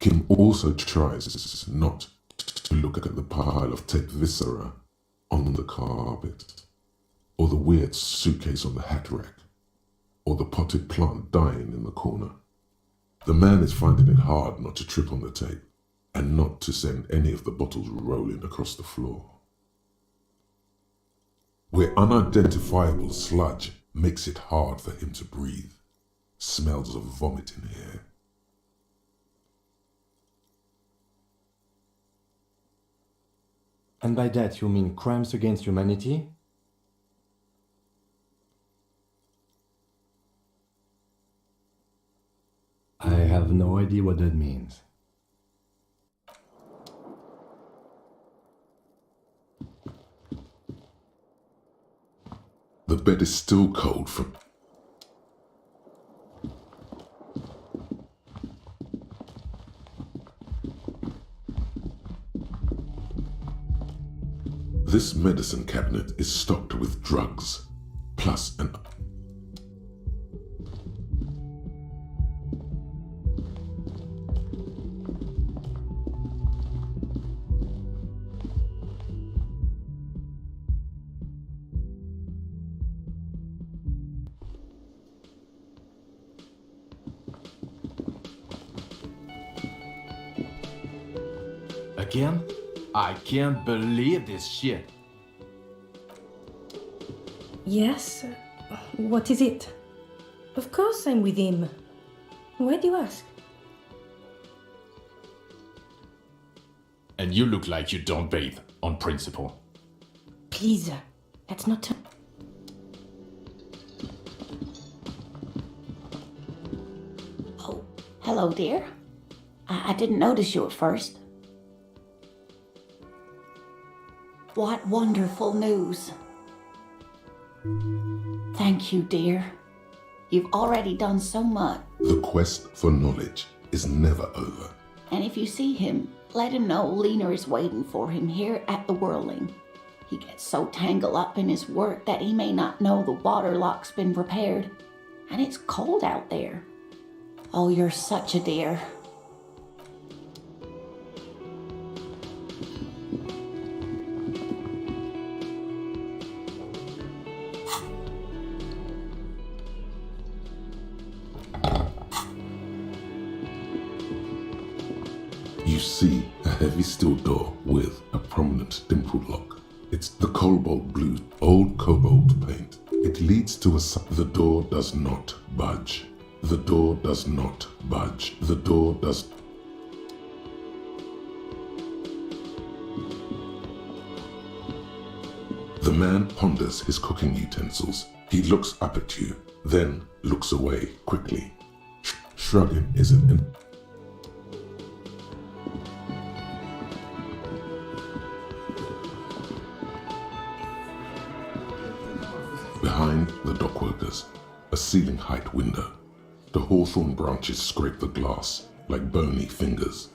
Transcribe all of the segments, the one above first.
Kim also tries not to look at the pile of taped viscera on the carpet, or the weird suitcase on the hat rack, or the potted plant dying in the corner. The man is finding it hard not to trip on the tape, and not to send any of the bottles rolling across the floor. Where unidentifiable sludge makes it hard for him to breathe, smells of vomit in here. And by that you mean crimes against humanity? I have no idea what that means. The bed is still cold from... This medicine cabinet is stocked with drugs, plus an... Again? I can't believe this shit. Yes? What is it? Of course I'm with him. Why do you ask? And you look like you don't bathe, on principle. Please, that's not... Oh, hello, dear. I didn't notice you at first. What wonderful news. Thank you, dear. You've already done so much. The quest for knowledge is never over. And if you see him, let him know Lena is waiting for him here at the Whirling. He gets so tangled up in his work that he may not know the water lock's been repaired. And it's cold out there. Oh, you're such a dear. You see a heavy steel door with a prominent dimpled lock. It's the cobalt blue, old cobalt paint. It leads to the door does not budge. The door does not budge. The door does... The man ponders his cooking utensils. He looks up at you, then looks away quickly. Shrugging isn't... Behind the dockworkers, a ceiling-height window. The hawthorn branches scrape the glass like bony fingers.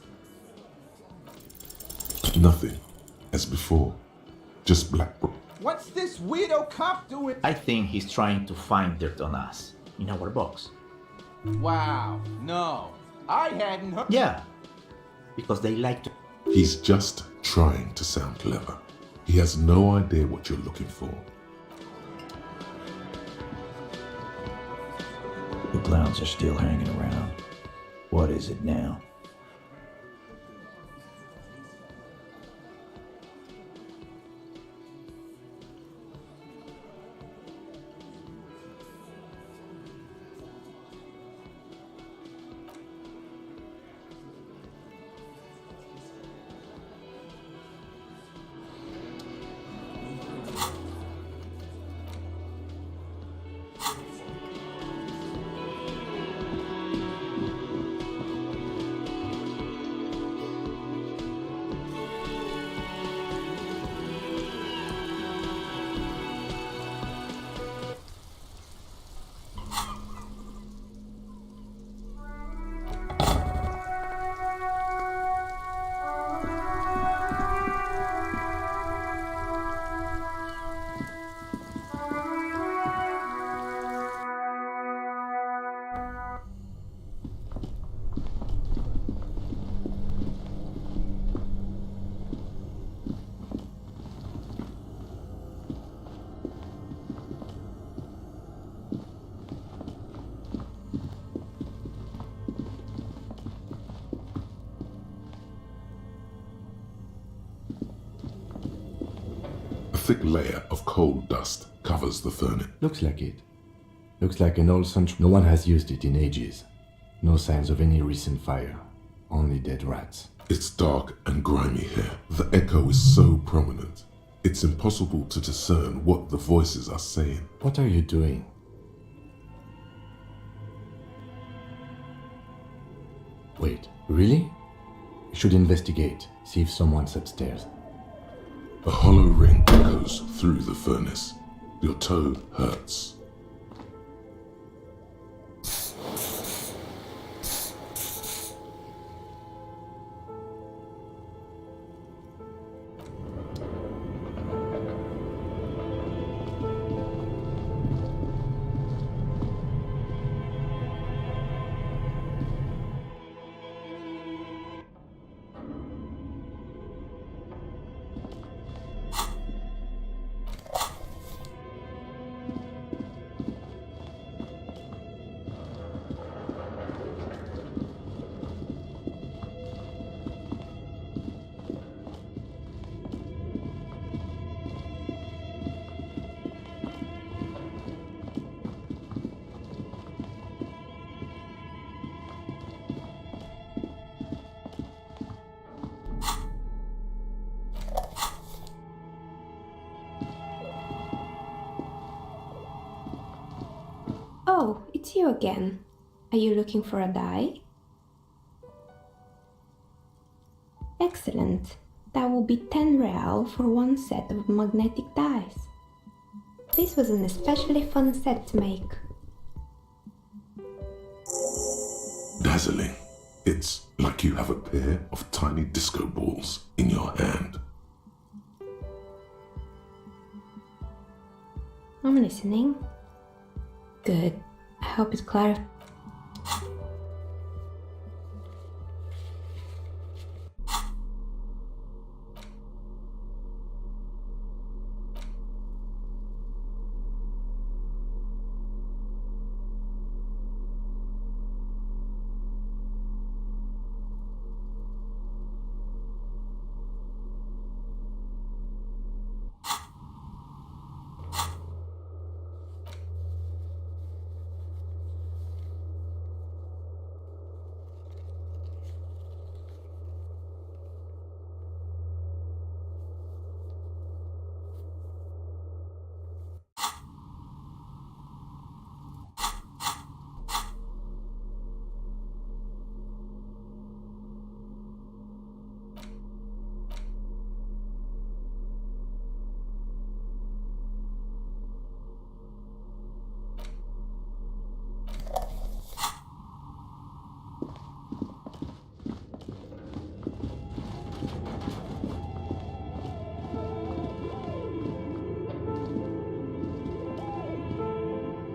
Nothing, as before, just black. What's this weirdo cop doing? I think he's trying to find dirt on us in our box. Wow, no, I hadn't heard. Yeah, because they like to. He's just trying to sound clever. He has no idea what you're looking for. The clowns are still hanging around. What is it now? thick layer of coal dust covers the furnace. Looks like it. Looks like an old central. No one has used it in ages. No signs of any recent fire. Only dead rats. It's dark and grimy here. The echo is so prominent. It's impossible to discern what the voices are saying. What are you doing? Wait, really? You should investigate. See if someone's upstairs. A hollow ring echoes through the furnace. Your toe hurts. Oh, it's you again. Are you looking for a die? Excellent. That will be 10 real for one set of magnetic dice. This was an especially fun set to make. Dazzling. It's like you have a pair of tiny disco balls in your hand. I'm listening. Good. I hope it's clear.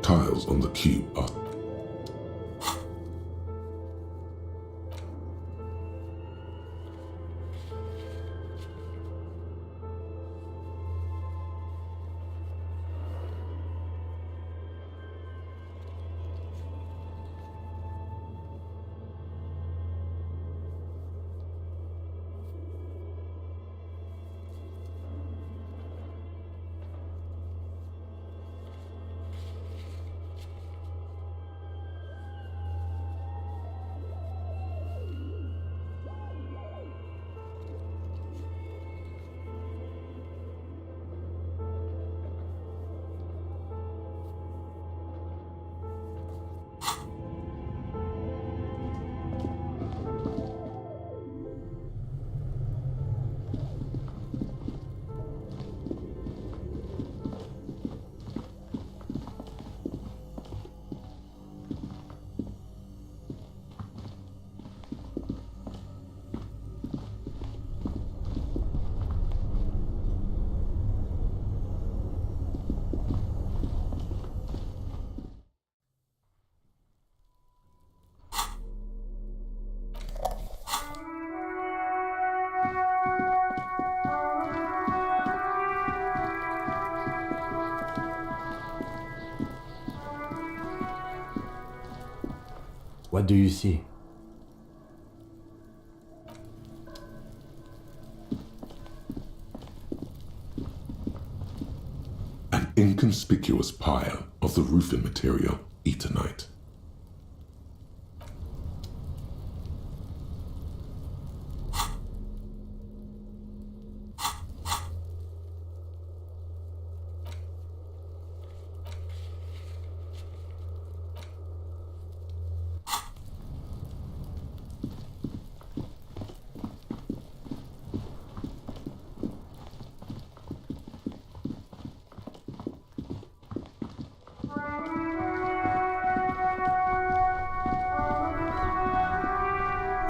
Tiles on the cube are What do you see? inconspicuous pile of the roofing material eternite.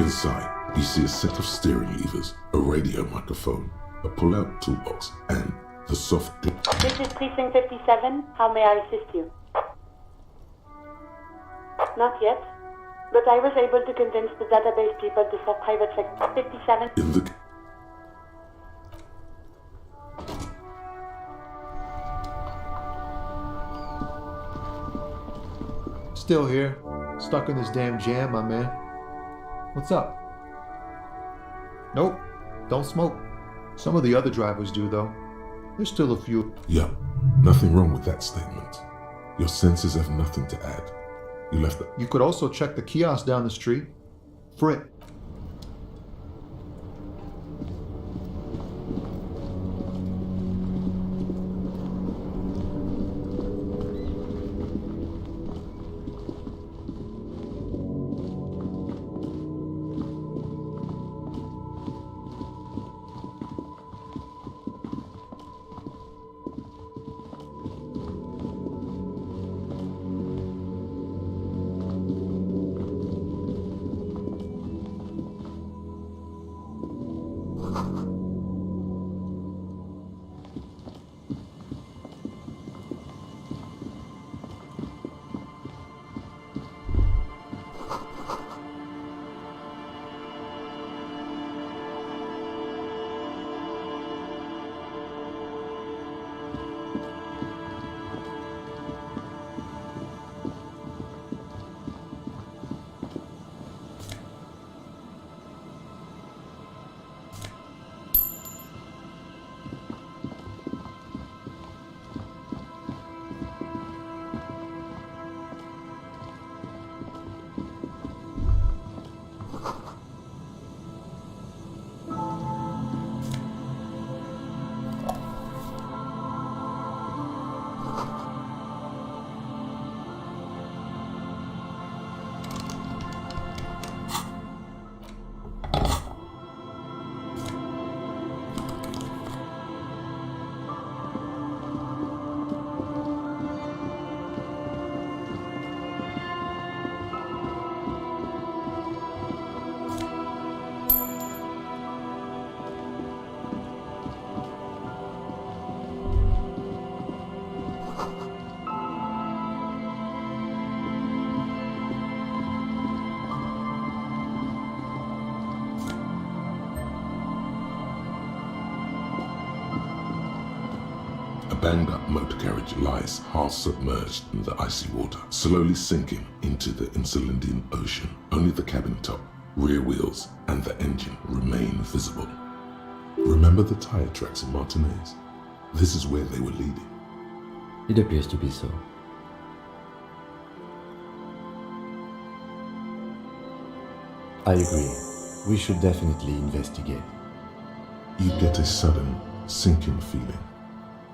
Inside, you see a set of steering levers, a radio microphone, a pull-out toolbox, and the soft This is Precinct 57. How may I assist you? Not yet, but I was able to convince the database people to set private sector 57. in the Still here. Stuck in this damn jam, my man. What's up? Nope. Don't smoke. Some of the other drivers do, though. There's still a few. Yeah, nothing wrong with that statement. Your senses have nothing to add. You left the... You could also check the kiosk down the street. Frit. banged-up motor carriage lies half submerged in the icy water, slowly sinking into the Insulindian Ocean. Only the cabin top, rear wheels, and the engine remain visible. Remember the tire tracks in Martinez? This is where they were leading. It appears to be so. I agree. We should definitely investigate. You get a sudden sinking feeling.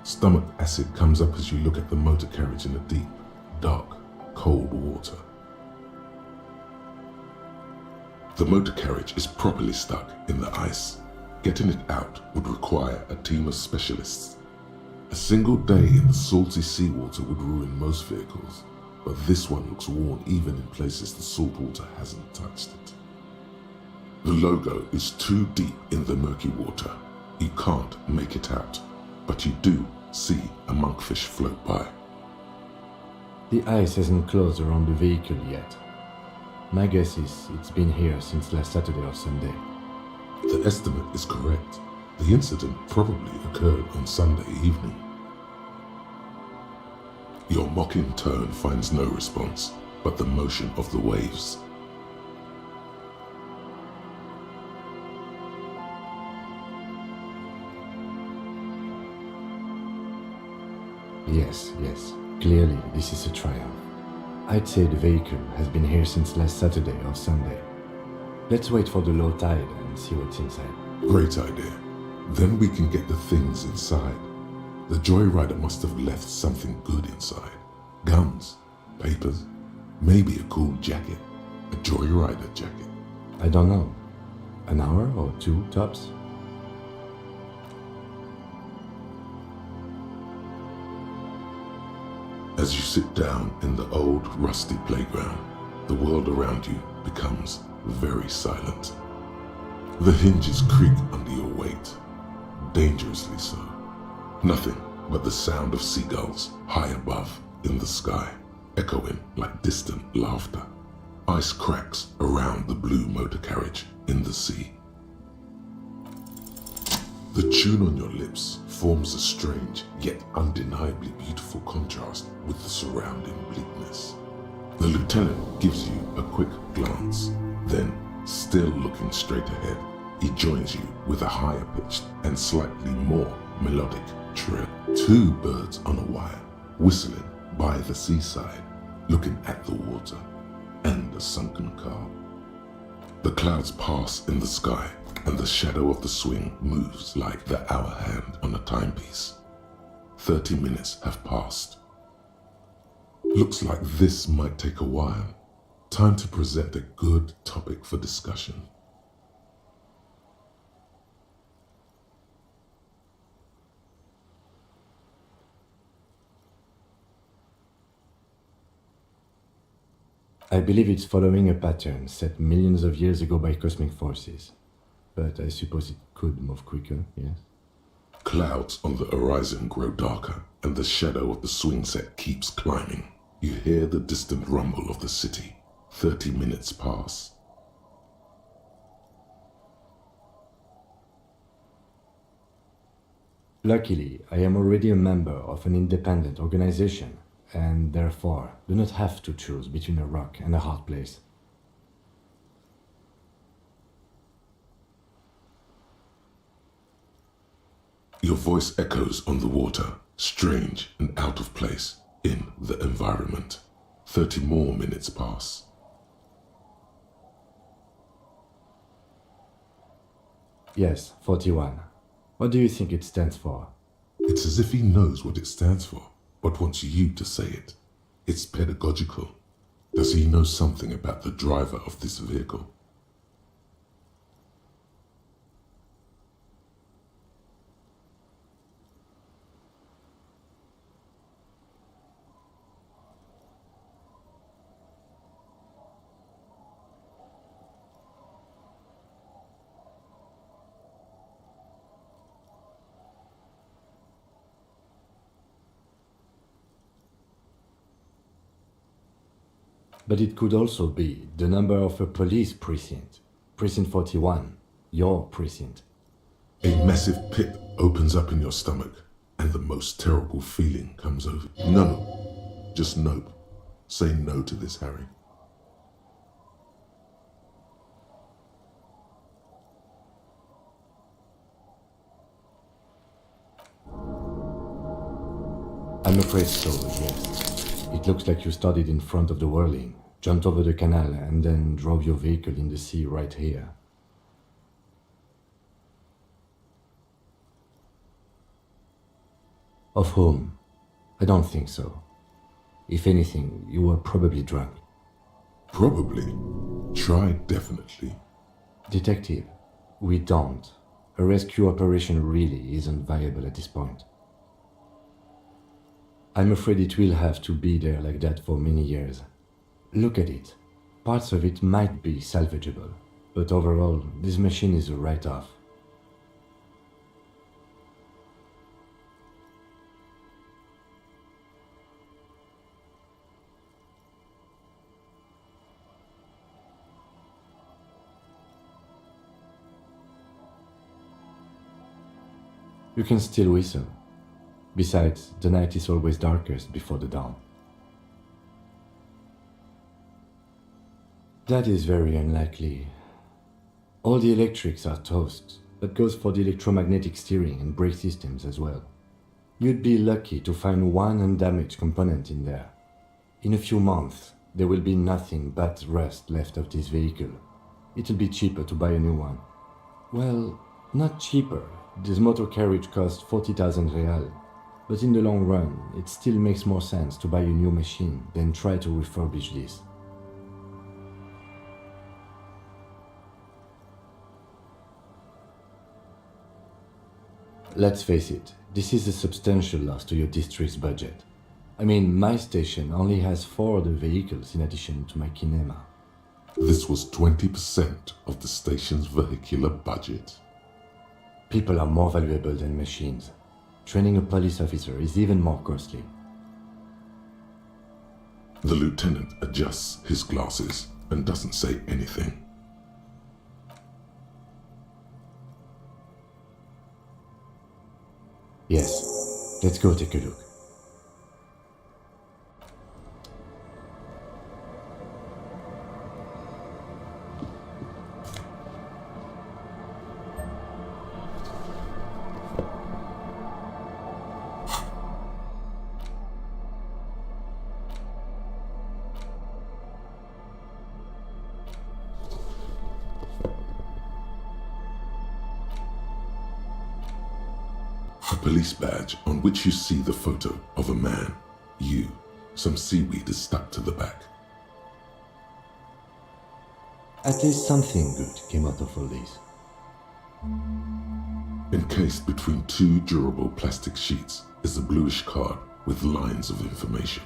Stomach acid comes up as you look at the motor carriage in the deep, dark, cold water. The motor carriage is properly stuck in the ice. Getting it out would require a team of specialists. A single day in the salty seawater would ruin most vehicles, but this one looks worn even in places the salt water hasn't touched it. The logo is too deep in the murky water. You can't make it out, but you do see a monkfish float by. The ice hasn't closed around the vehicle yet. My guess is it's been here since last Saturday or Sunday. The estimate is correct. The incident probably occurred on Sunday evening. Your mocking tone finds no response, but the motion of the waves. Yes, yes. Clearly, this is a triumph. I'd say the vehicle has been here since last Saturday or Sunday. Let's wait for the low tide and see what's inside. Great idea. Then we can get the things inside. The joyrider must have left something good inside. Guns, papers, maybe a cool jacket. A joyrider jacket. I don't know. An hour or two, tops? As you sit down in the old rusty playground, the world around you becomes very silent. The hinges creak under your weight, dangerously so. Nothing but the sound of seagulls high above in the sky, echoing like distant laughter. Ice cracks around the blue motor carriage in the sea. The tune on your lips forms a strange yet undeniably beautiful contrast with the surrounding bleakness. The lieutenant gives you a quick glance, then, still looking straight ahead, he joins you with a higher pitched and slightly more melodic trill. Two birds on a wire, whistling by the seaside, looking at the water and a sunken car. The clouds pass in the sky, and the shadow of the swing moves like the hour hand on a timepiece. 30 minutes have passed. Looks like this might take a while. Time to present a good topic for discussion. I believe it's following a pattern set millions of years ago by cosmic forces. But I suppose it could move quicker, yes? Clouds on the horizon grow darker, and the shadow of the swing set keeps climbing. You hear the distant rumble of the city. 30 minutes pass. Luckily, I am already a member of an independent organization, and therefore do not have to choose between a rock and a hard place. Your voice echoes on the water, strange and out of place in the environment. 30 more minutes pass. Yes, 41. What do you think it stands for? It's as if he knows what it stands for, but wants you to say it. It's pedagogical. Does he know something about the driver of this vehicle? But it could also be the number of a police precinct. Precinct 41. Your precinct. A massive pit opens up in your stomach, and the most terrible feeling comes over. No. Just nope. Say no to this, Harry. I'm afraid so, yes. It looks like you started in front of the whirling, jumped over the canal, and then drove your vehicle in the sea right here. Of whom? I don't think so. If anything, you were probably drunk. Probably. Try definitely. Detective, we don't. A rescue operation really isn't viable at this point. I'm afraid it will have to be there like that for many years. Look at it. Parts of it might be salvageable, but overall, this machine is a write-off. You can still whistle. Besides, the night is always darkest before the dawn. That is very unlikely. All the electrics are toast. That goes for the electromagnetic steering and brake systems as well. You'd be lucky to find one undamaged component in there. In a few months, there will be nothing but rust left of this vehicle. It'll be cheaper to buy a new one. Well, not cheaper. This motor carriage costs 40,000 real. But in the long run, it still makes more sense to buy a new machine than try to refurbish this. Let's face it, this is a substantial loss to your district's budget. I mean, my station only has 4 other vehicles in addition to my kinema. This was 20% of the station's vehicular budget. People are more valuable than machines. Training a police officer is even more costly. The lieutenant adjusts his glasses and doesn't say anything. Yes, let's go take a look. A police badge on which you see the photo of a man, you. Some seaweed is stuck to the back. At least something good came out of all this. Encased between 2 durable plastic sheets is a bluish card with lines of information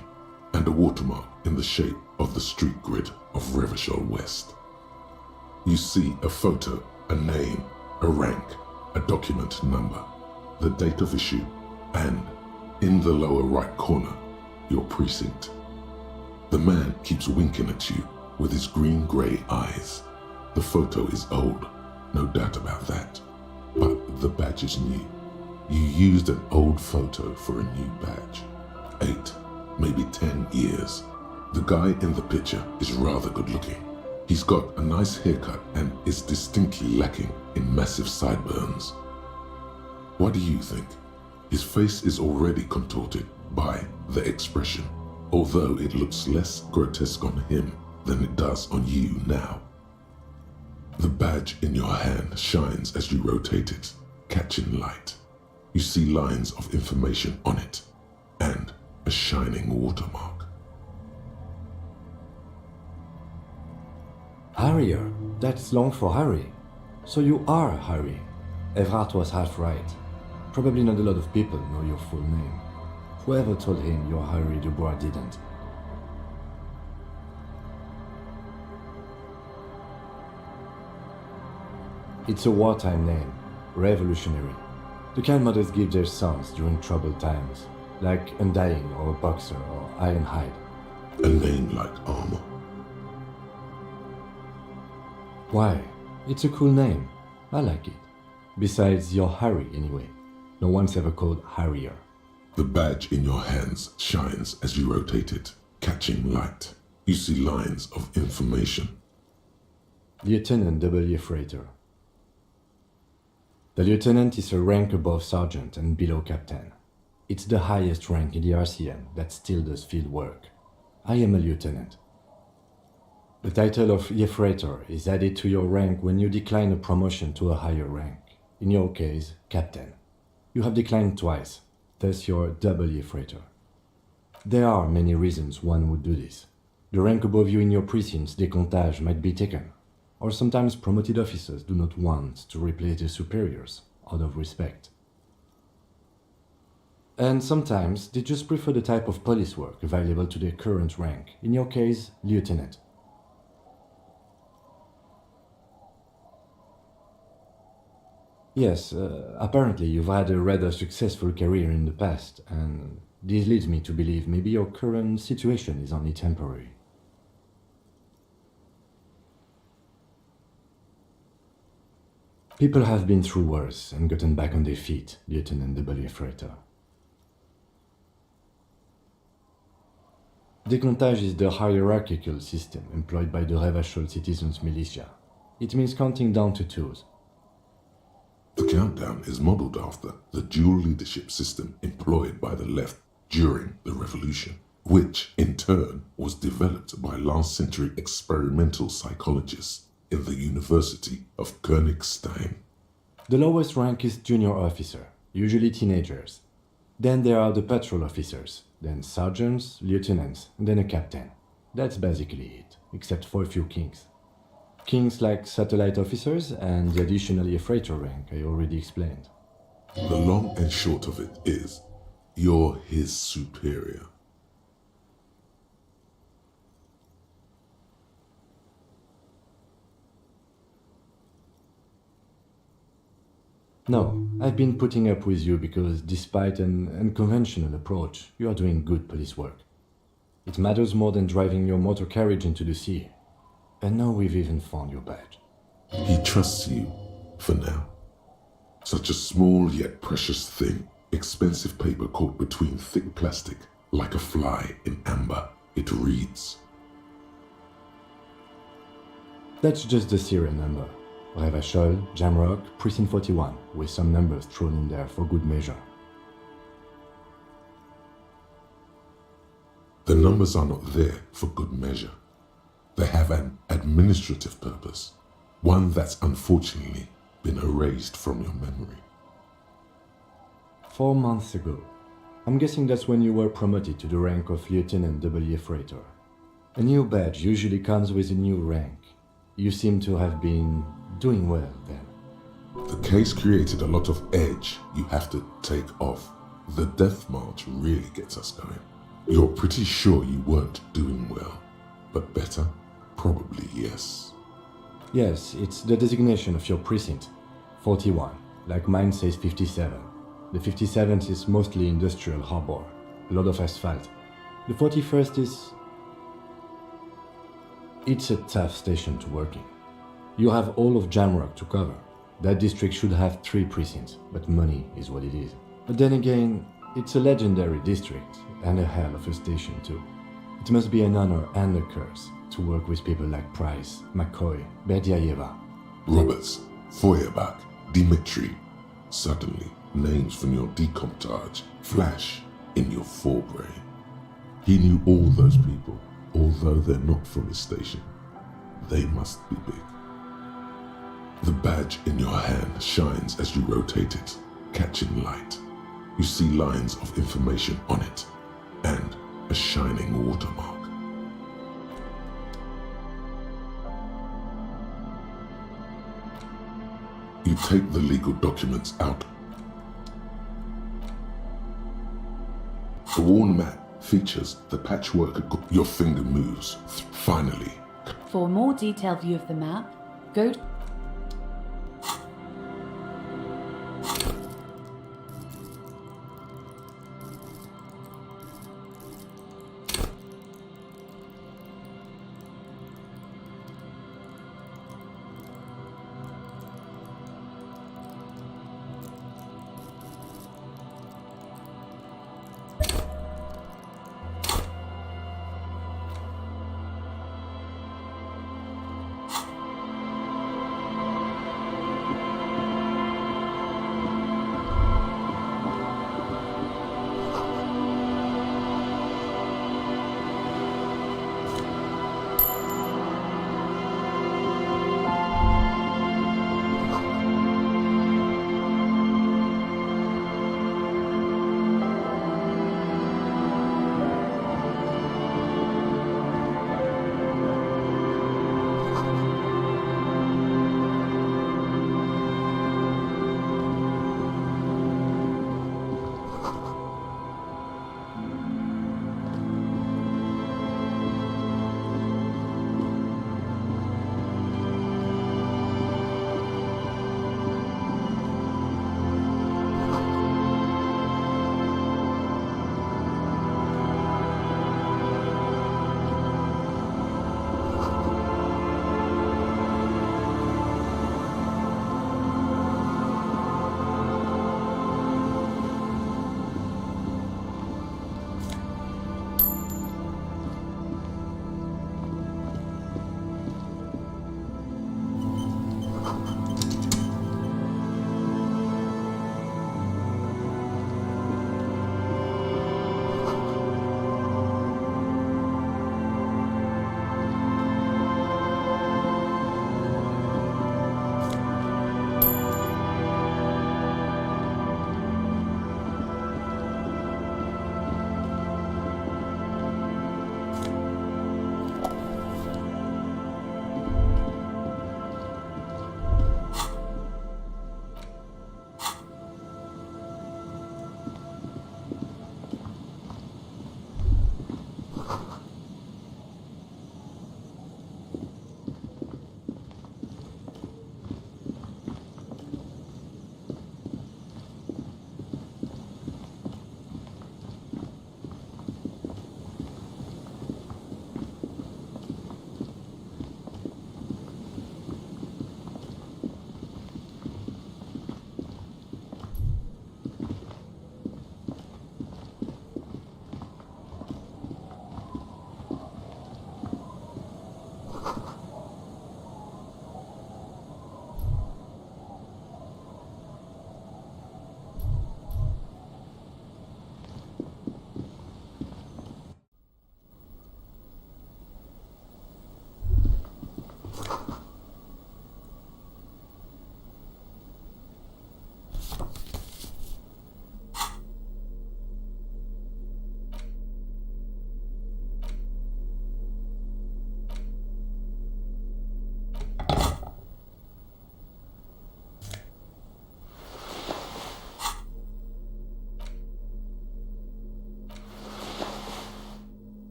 and a watermark in the shape of the street grid of Revachol West. You see a photo, a name, a rank, a document number, the date of issue, and, in the lower right corner, your precinct. The man keeps winking at you with his green-grey eyes. The photo is old, no doubt about that, but the badge is new. You used an old photo for a new badge. 8, maybe 10 years. The guy in the picture is rather good-looking. He's got a nice haircut and is distinctly lacking in massive sideburns. What do you think? His face is already contorted by the expression, although it looks less grotesque on him than it does on you now. The badge in your hand shines as you rotate it, catching light. You see lines of information on it, and a shining watermark. Harrier, that's long for Harry. So you are Harry. Everard was half right. Probably not a lot of people know your full name. Whoever told him you're Harry Dubois didn't. It's a wartime name, revolutionary. The kind mothers give their sons during troubled times, like Undying or Boxer or Ironhide. A name like armor. Why? It's a cool name. I like it. Besides, you're Harry anyway. No one's ever called Harrier. The badge in your hands shines as you rotate it, catching light. You see lines of information. Lieutenant W. Freighter. The lieutenant is a rank above sergeant and below captain. It's the highest rank in the RCM that still does field work. I am a lieutenant. The title of Freighter is added to your rank when you decline a promotion to a higher rank. In your case, captain. You have declined twice, thus you're W. Freighter. There are many reasons one would do this. The rank above you in your precinct's décomptage might be taken, or sometimes promoted officers do not want to replace their superiors out of respect. And sometimes they just prefer the type of police work available to their current rank, in your case, lieutenant. Yes, apparently you've had a rather successful career in the past, and this leads me to believe maybe your current situation is only temporary. People have been through worse and gotten back on their feet, Lieutenant W. Freighter. Décomptage is the hierarchical system employed by the Revachol Citizens Militia. It means counting down to twos. The countdown is modeled after the dual leadership system employed by the left during the revolution, which in turn was developed by last century experimental psychologists in the University of Königstein. The lowest rank is junior officer, usually teenagers. Then there are the patrol officers, then sergeants, lieutenants, and then a captain. That's basically it, except for a few kings. Kings like satellite officers and the additional freighter rank I already explained. The long and short of it is, you're his superior. No, I've been putting up with you because despite an unconventional approach, you are doing good police work. It matters more than driving your motor carriage into the sea. And now we've even found your badge. He trusts you, for now. Such a small yet precious thing, expensive paper caught between thick plastic, like a fly in amber. It reads. That's just the serial number. Revachol, Jamrock, Precinct 41, with some numbers thrown in there for good measure. The numbers are not there for good measure. They have an administrative purpose, one that's unfortunately been erased from your memory. 4 months ago. I'm guessing that's when you were promoted to the rank of Lieutenant W. Freighter. A new badge usually comes with a new rank. You seem to have been doing well then. The case created a lot of edge you have to take off. The death march really gets us going. You're pretty sure you weren't doing well, but better? Probably yes. Yes, it's the designation of your precinct. 41, like mine says 57. The 57th is mostly industrial harbor, a lot of asphalt. The 41st is... It's a tough station to work in. You have all of Jamrock to cover. That district should have 3 precincts, but money is what it is. But then again, it's a legendary district, and a hell of a station too. It must be an honor and a curse to work with people like Price, McCoy, Berdiaeva. Roberts, Feuerbach, Dimitri. Suddenly, names from your decomptage flash in your forebrain. He knew all those people, although they're not from his station. They must be big. The badge in your hand shines as you rotate it, catching light. You see lines of information on it, and a shining watermark. You take the legal documents out. The worn map features the patchwork. Your finger moves. Finally. For a more detailed view of the map, go to...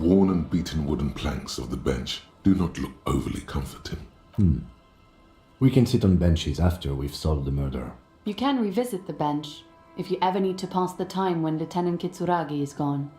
worn and beaten wooden planks of the bench do not look overly comforting. We can sit on benches after we've solved the murder. You can revisit the bench if you ever need to pass the time when Lieutenant Kitsuragi is gone.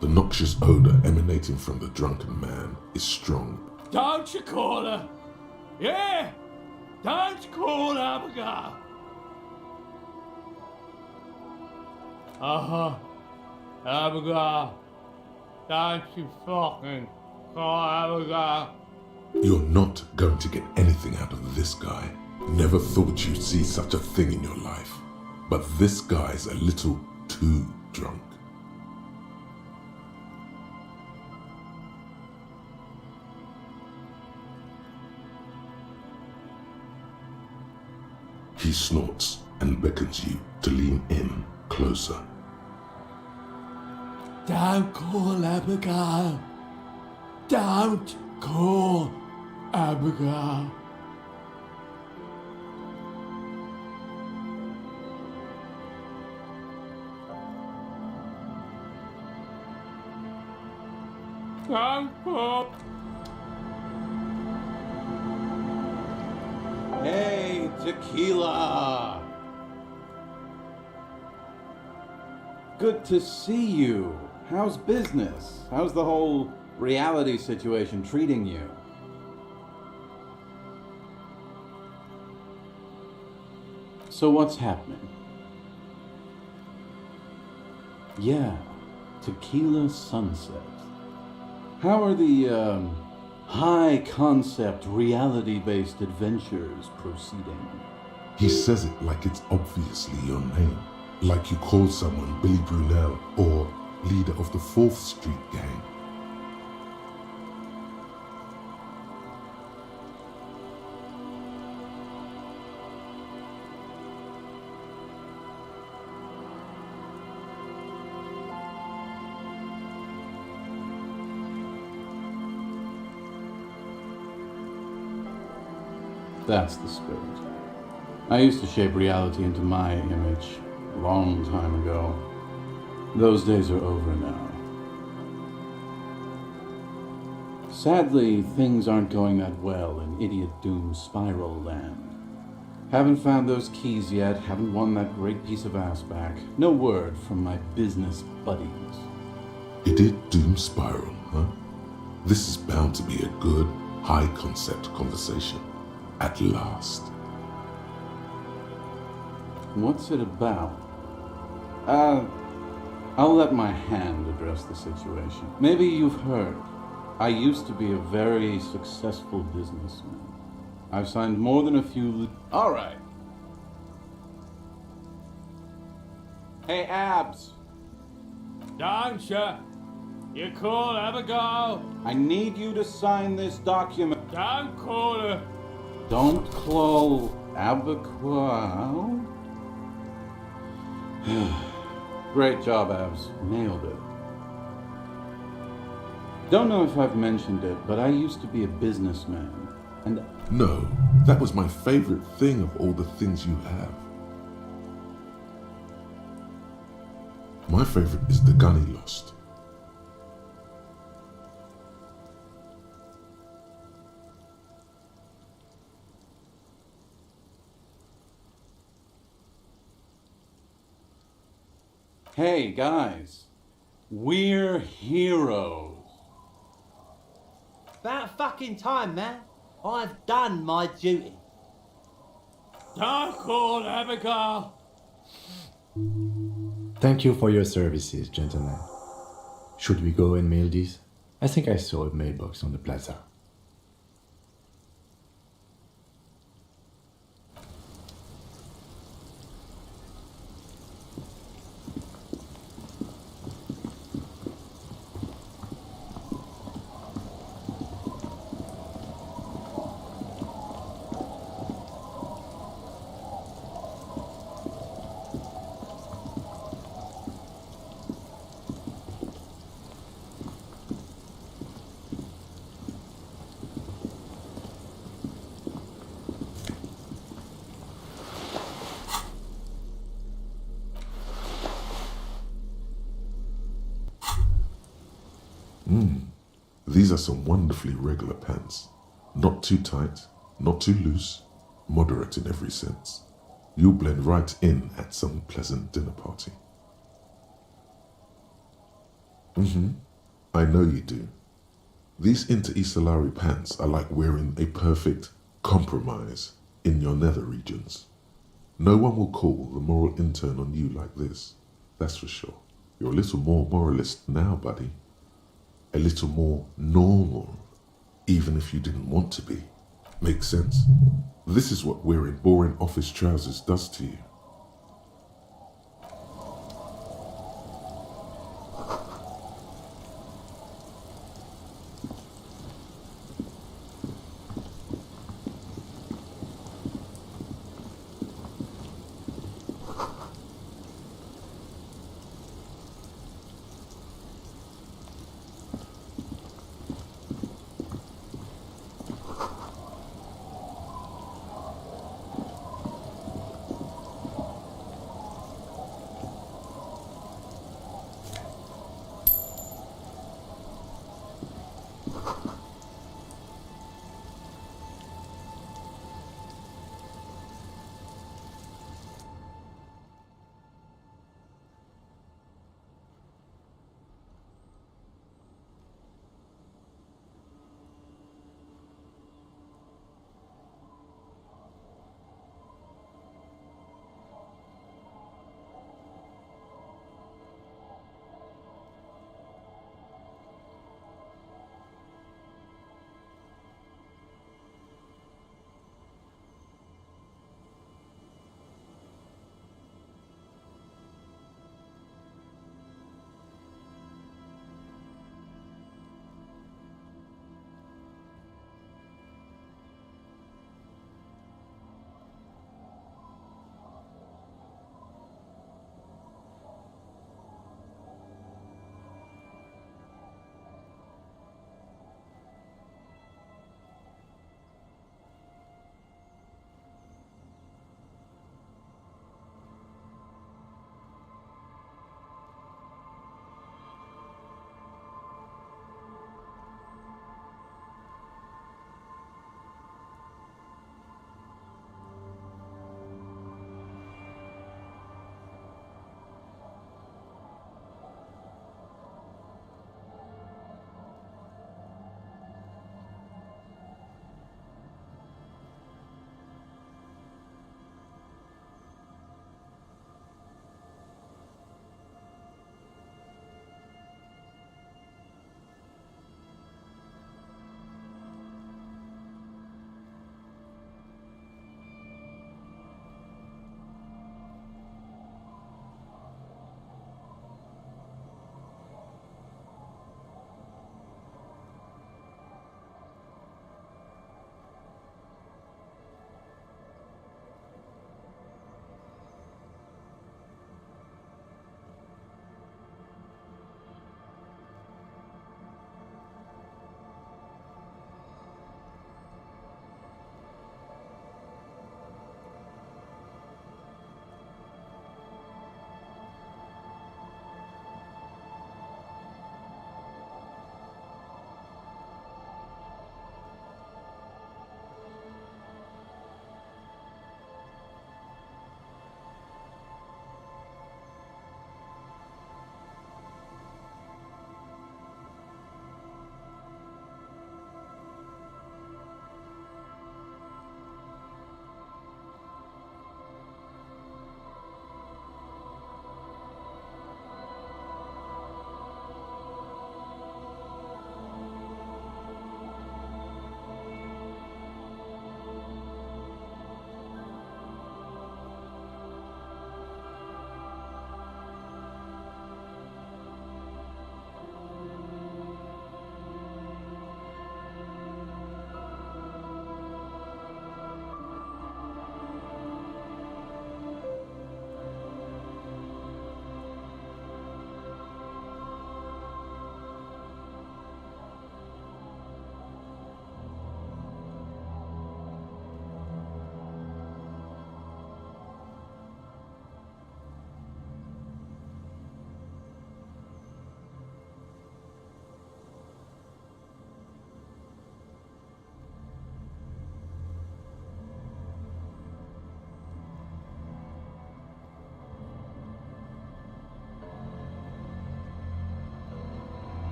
The noxious odor emanating from the drunken man is strong. Don't you call her? Yeah! Don't you call her, Abigail! Abigail. Don't you fucking call Abigail. You're not going to get anything out of this guy. Never thought you'd see such a thing in your life. But this guy's a little too drunk. He snorts and beckons you to lean in closer. Don't call Abigail. Don't call Abigail. Don't call. Hey, Tequila! Good to see you. How's business? How's the whole reality situation treating you? So what's happening? Yeah, Tequila Sunset. How are the, high concept, reality based adventures proceeding? He says it like it's obviously your name. Like you call someone Billy Brunel or leader of the 4th Street Gang. That's the spirit. I used to shape reality into my image a long time ago. Those days are over now. Sadly, things aren't going that well in Idiot Doom Spiral Land. Haven't found those keys yet, haven't won that great piece of ass back. No word from my business buddies. Idiot Doom Spiral, huh? This is bound to be a good, high-concept conversation. At last. What's it about? I'll let my hand address the situation. Maybe you've heard. I used to be a very successful businessman. I've signed more than a few... All right. Hey, Abs. Don't you? You call Abigail. I need you to sign this document. Don't call her. Don't call Abigail. Great job, Abs. Nailed it. Don't know if I've mentioned it, but I used to be a businessman, and... No, that was my favorite thing of all the things you have. My favorite is the gun he lost. Hey, guys. We're heroes. About fucking time, man. I've done my duty. Don't call Abigail. Thank you for your services, gentlemen. Should we go and mail these? I think I saw a mailbox on the plaza. These are some wonderfully regular pants. Not too tight, not too loose, moderate in every sense. You'll blend right in at some pleasant dinner party. I know you do. These Inter-Isolari pants are like wearing a perfect compromise in your nether regions. No one will call the moral intern on you like this, that's for sure. You're a little more moralist now, buddy. A little more normal, even if you didn't want to be. Makes sense? This is what wearing boring office trousers does to you.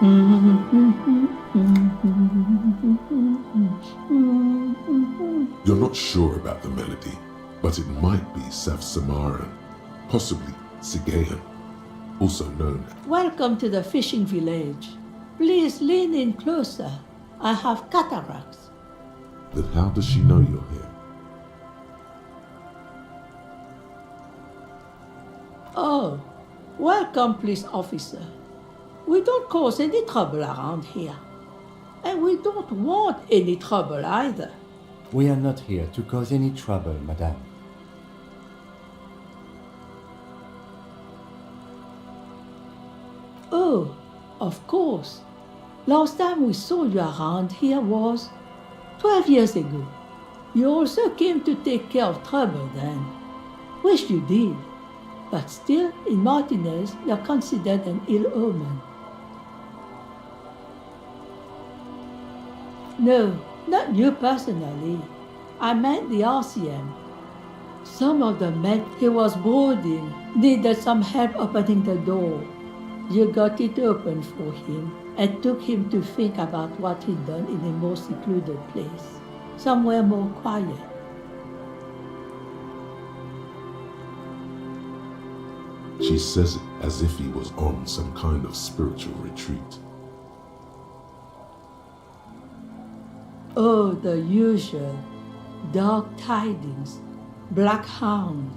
You're not sure about the melody, but it might be South Samaran, possibly Sigayan, also known. Welcome to the fishing village. Please lean in closer. I have cataracts. Then how does she know you're here? Oh, welcome, police officer. We don't cause any trouble around here. And we don't want any trouble either. We are not here to cause any trouble, madame. Oh, of course. Last time we saw you around here was 12 years ago. You also came to take care of trouble then. Wish you did. But still, in Martinez, you're considered an ill omen. No, not you personally. I meant the RCM. Some of the men he was boarding needed some help opening the door. You got it open for him and took him to think about what he'd done in a more secluded place, somewhere more quiet. She says it as if he was on some kind of spiritual retreat. Oh, the usual. Dark tidings. Black hound.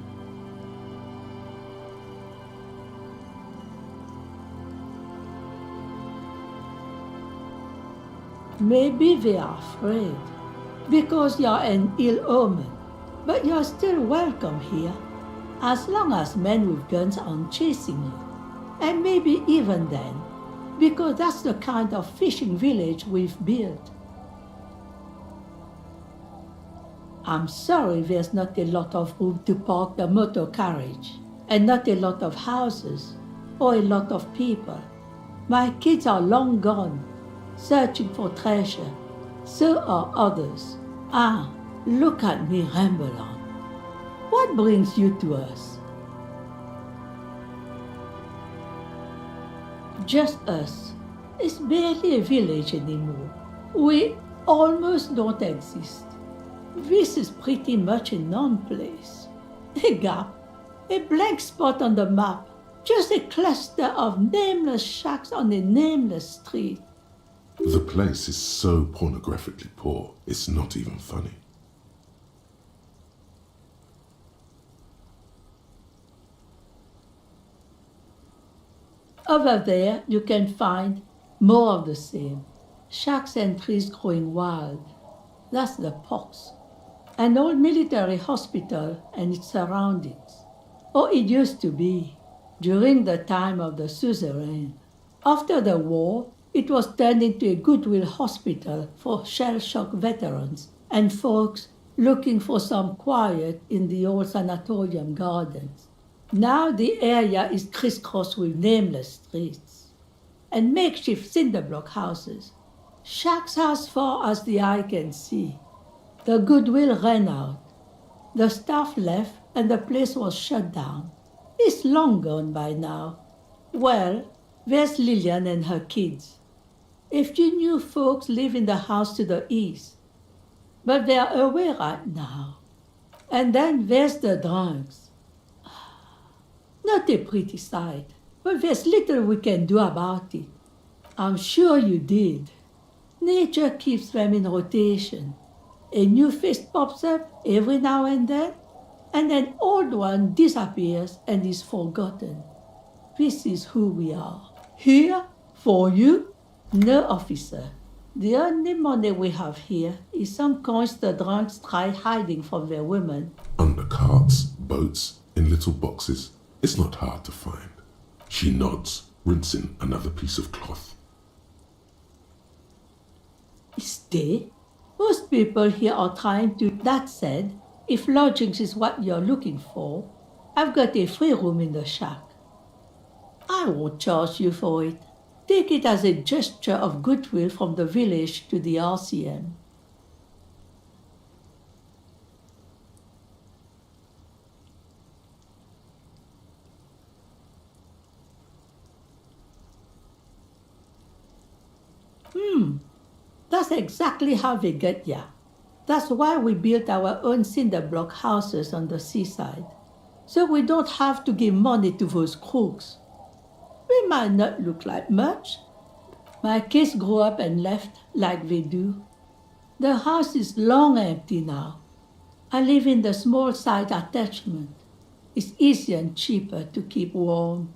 Maybe they are afraid, because you're an ill omen, but you're still welcome here, as long as men with guns aren't chasing you. And maybe even then, because that's the kind of fishing village we've built. I'm sorry there's not a lot of room to park the motor carriage, and not a lot of houses, or a lot of people. My kids are long gone, searching for treasure. So are others. Ah, look at me ramble on. What brings you to us? Just us. It's barely a village anymore. We almost don't exist. This is pretty much a non-place. A gap, a blank spot on the map, just a cluster of nameless shacks on a nameless street. The place is so pornographically poor, it's not even funny. Over there, you can find more of the same. Shacks and trees growing wild. That's the pox. An old military hospital and its surroundings. Or it used to be, during the time of the suzerain. After the war, it was turned into a goodwill hospital for shell-shock veterans and folks looking for some quiet in the old sanatorium gardens. Now the area is crisscrossed with nameless streets and makeshift cinder block houses, shacks as far as the eye can see. The goodwill ran out. The staff left and the place was shut down. It's long gone by now. Well, there's Lillian and her kids. A few new folks live in the house to the east, but they're away right now. And then there's the drunks. Not a pretty sight, but there's little we can do about it. I'm sure you did. Nature keeps them in rotation. A new face pops up every now and then, and an old one disappears and is forgotten. This is who we are. Here, for you? No, officer. The only money we have here is some coins the drunks tried hiding from their women. Under carts, boats, in little boxes. It's not hard to find. She nods, rinsing another piece of cloth. Stay. Most people here are trying to. That said, if lodgings is what you're looking for, I've got a free room in the shack. I won't charge you for it. Take it as a gesture of goodwill from the village to the RCM. That's exactly how we get ya. That's why we built our own cinder block houses on the seaside. So we don't have to give money to those crooks. We might not look like much. My kids grew up and left like we do. The house is long empty now. I live in the small side attachment. It's easier and cheaper to keep warm.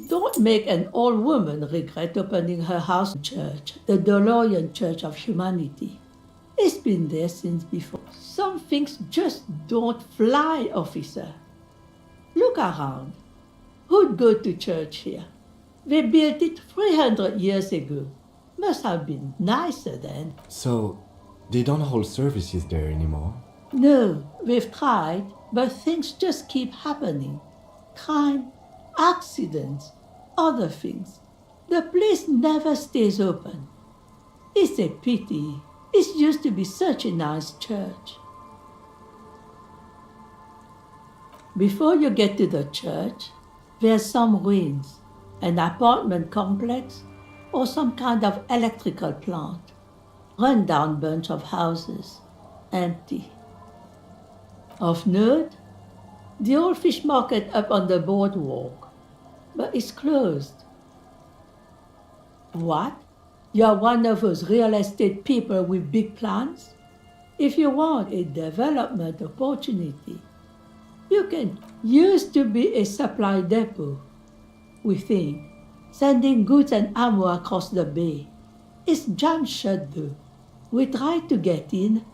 Don't make an old woman regret opening her house church, the DeLorean Church of Humanity. It's been there since before. Some things just don't fly, officer. Look around. Who'd go to church here? They built it 300 years ago. Must have been nicer then. So, they don't hold services there anymore? No, we've tried, but things just keep happening. Crime, accidents, other things. The place never stays open. It's a pity. It used to be such a nice church. Before you get to the church, there's some ruins, an apartment complex, or some kind of electrical plant. Run-down bunch of houses, empty. Of note, the old fish market up on the boardwalk, but it's closed. What? You're one of those real estate people with big plans? If you want a development opportunity, you can. Used to be a supply depot, we think, sending goods and ammo across the bay. It's jammed shut though. We tried to get in.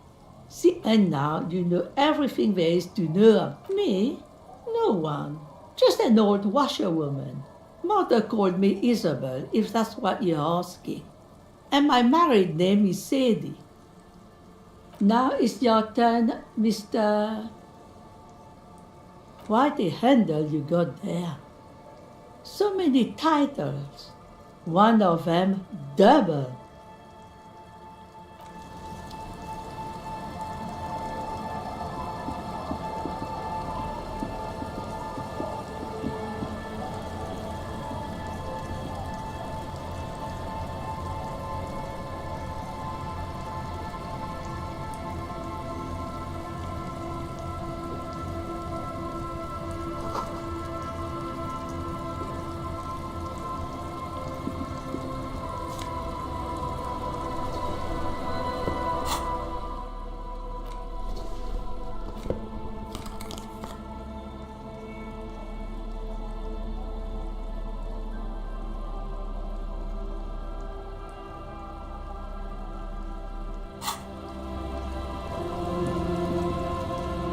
See, and now you know everything there is to know. Me? No one. Just an old washerwoman. Mother called me Isabel, if that's what you're asking. And my married name is Sadie. Now it's your turn, Mr. Quite a handle you got there. So many titles. One of them double.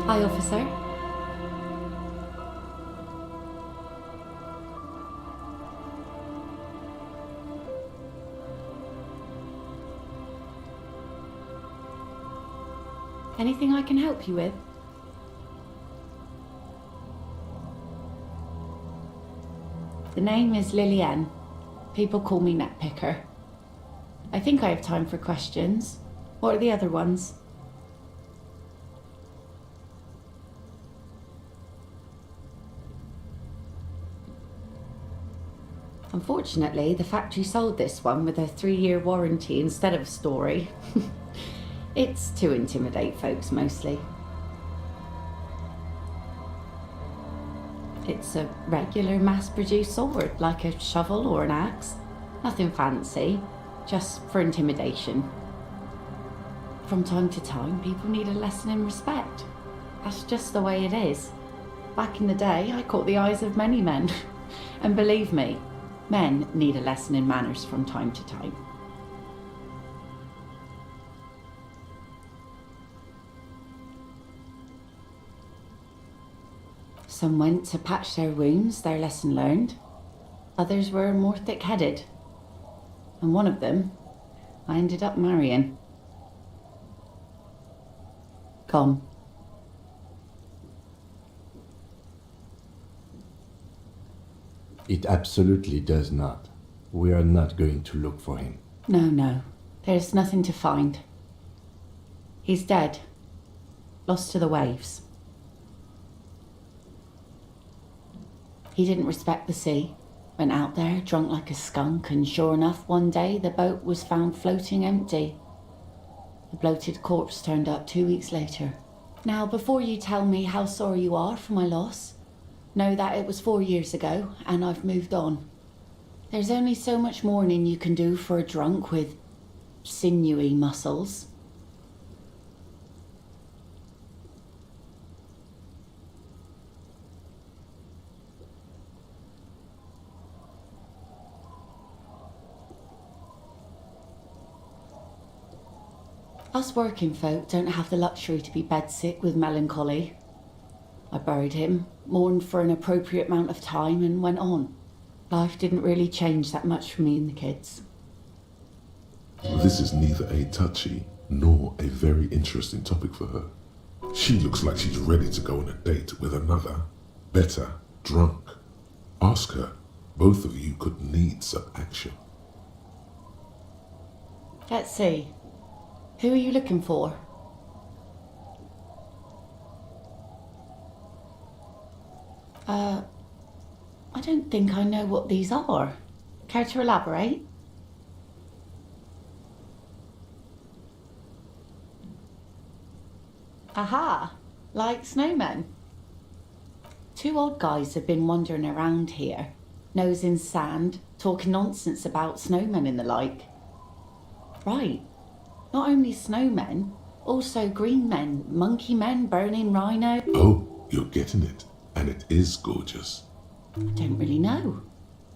Hi, officer. Anything I can help you with? The name is Lillian. People call me Netpicker. I think I have time for questions. What are the other ones? Unfortunately, the factory sold this one with a 3-year warranty instead of a story. It's to intimidate folks mostly. It's a regular mass-produced sword, like a shovel or an axe. Nothing fancy, just for intimidation. From time to time, people need a lesson in respect. That's just the way it is. Back in the day, I caught the eyes of many men. And believe me, men need a lesson in manners from time to time. Some went to patch their wounds, their lesson learned. Others were more thick-headed. And one of them, I ended up marrying. Come. It absolutely does not. We are not going to look for him. No. There's nothing to find. He's dead. Lost to the waves. He didn't respect the sea. Went out there, drunk like a skunk, and sure enough, one day the boat was found floating empty. The bloated corpse turned up 2 weeks later. Now, before you tell me how sorry you are for my loss, know that it was 4 years ago, and I've moved on. There's only so much mourning you can do for a drunk with sinewy muscles. Us working folk don't have the luxury to be bedsick with melancholy. I buried him, mourned for an appropriate amount of time, and went on. Life didn't really change that much for me and the kids. This is neither a touchy nor a very interesting topic for her. She looks like she's ready to go on a date with another, better, drunk. Ask her. Both of you could need some action. Let's see. Who are you looking for? I don't think I know what these are. Care to elaborate? Aha! Like snowmen. 2 old guys have been wandering around here, nose in sand, talking nonsense about snowmen and the like. Right. Not only snowmen, also green men, monkey men, burning rhino. Oh, you're getting it. And it is gorgeous. I don't really know.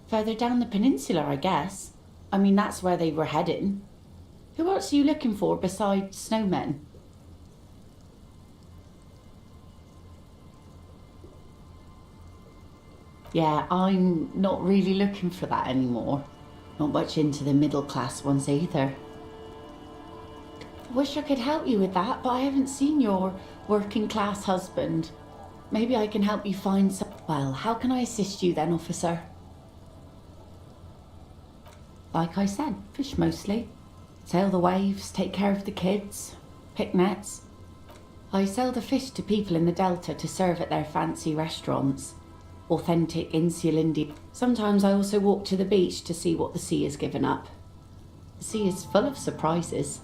Further down the peninsula, I guess. I mean, that's where they were heading. Who else are you looking for besides snowmen? Yeah, I'm not really looking for that anymore. Not much into the middle class ones either. I wish I could help you with that, but I haven't seen your working class husband. Maybe I can help you find some... Well, how can I assist you then, officer? Like I said, fish mostly. Sail the waves, take care of the kids, pick nets. I sell the fish to people in the Delta to serve at their fancy restaurants. Authentic Insulindi. Sometimes I also walk to the beach to see what the sea has given up. The sea is full of surprises.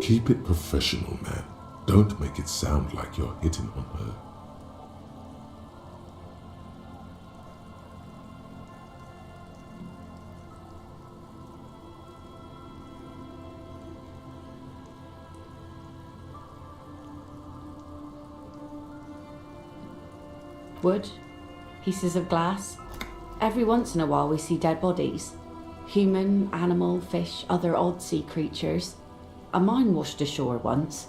Keep it professional, man. Don't make it sound like you're hitting on her. Wood, pieces of glass. Every once in a while we see dead bodies. Human, animal, fish, other odd sea creatures. A mine washed ashore once.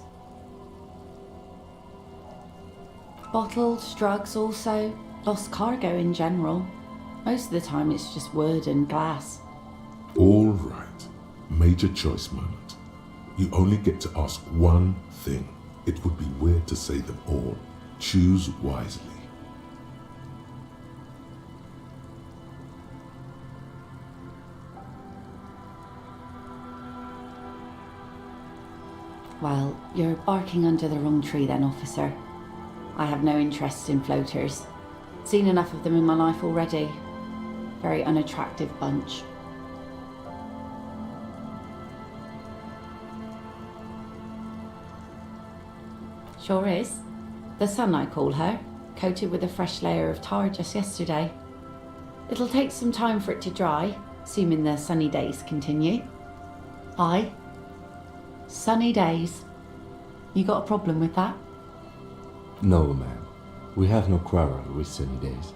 Bottles, drugs also. Lost cargo in general. Most of the time it's just wood and glass. All right. Major choice moment. You only get to ask one thing. It would be weird to say them all. Choose wisely. Well, you're barking under the wrong tree then, officer. I have no interest in floaters. Seen enough of them in my life already. Very unattractive bunch. Sure is. The sun, I call her, coated with a fresh layer of tar just yesterday. It'll take some time for it to dry, assuming the sunny days continue. Aye. Sunny days. You got a problem with that? No, ma'am. We have no quarrel with sunny days.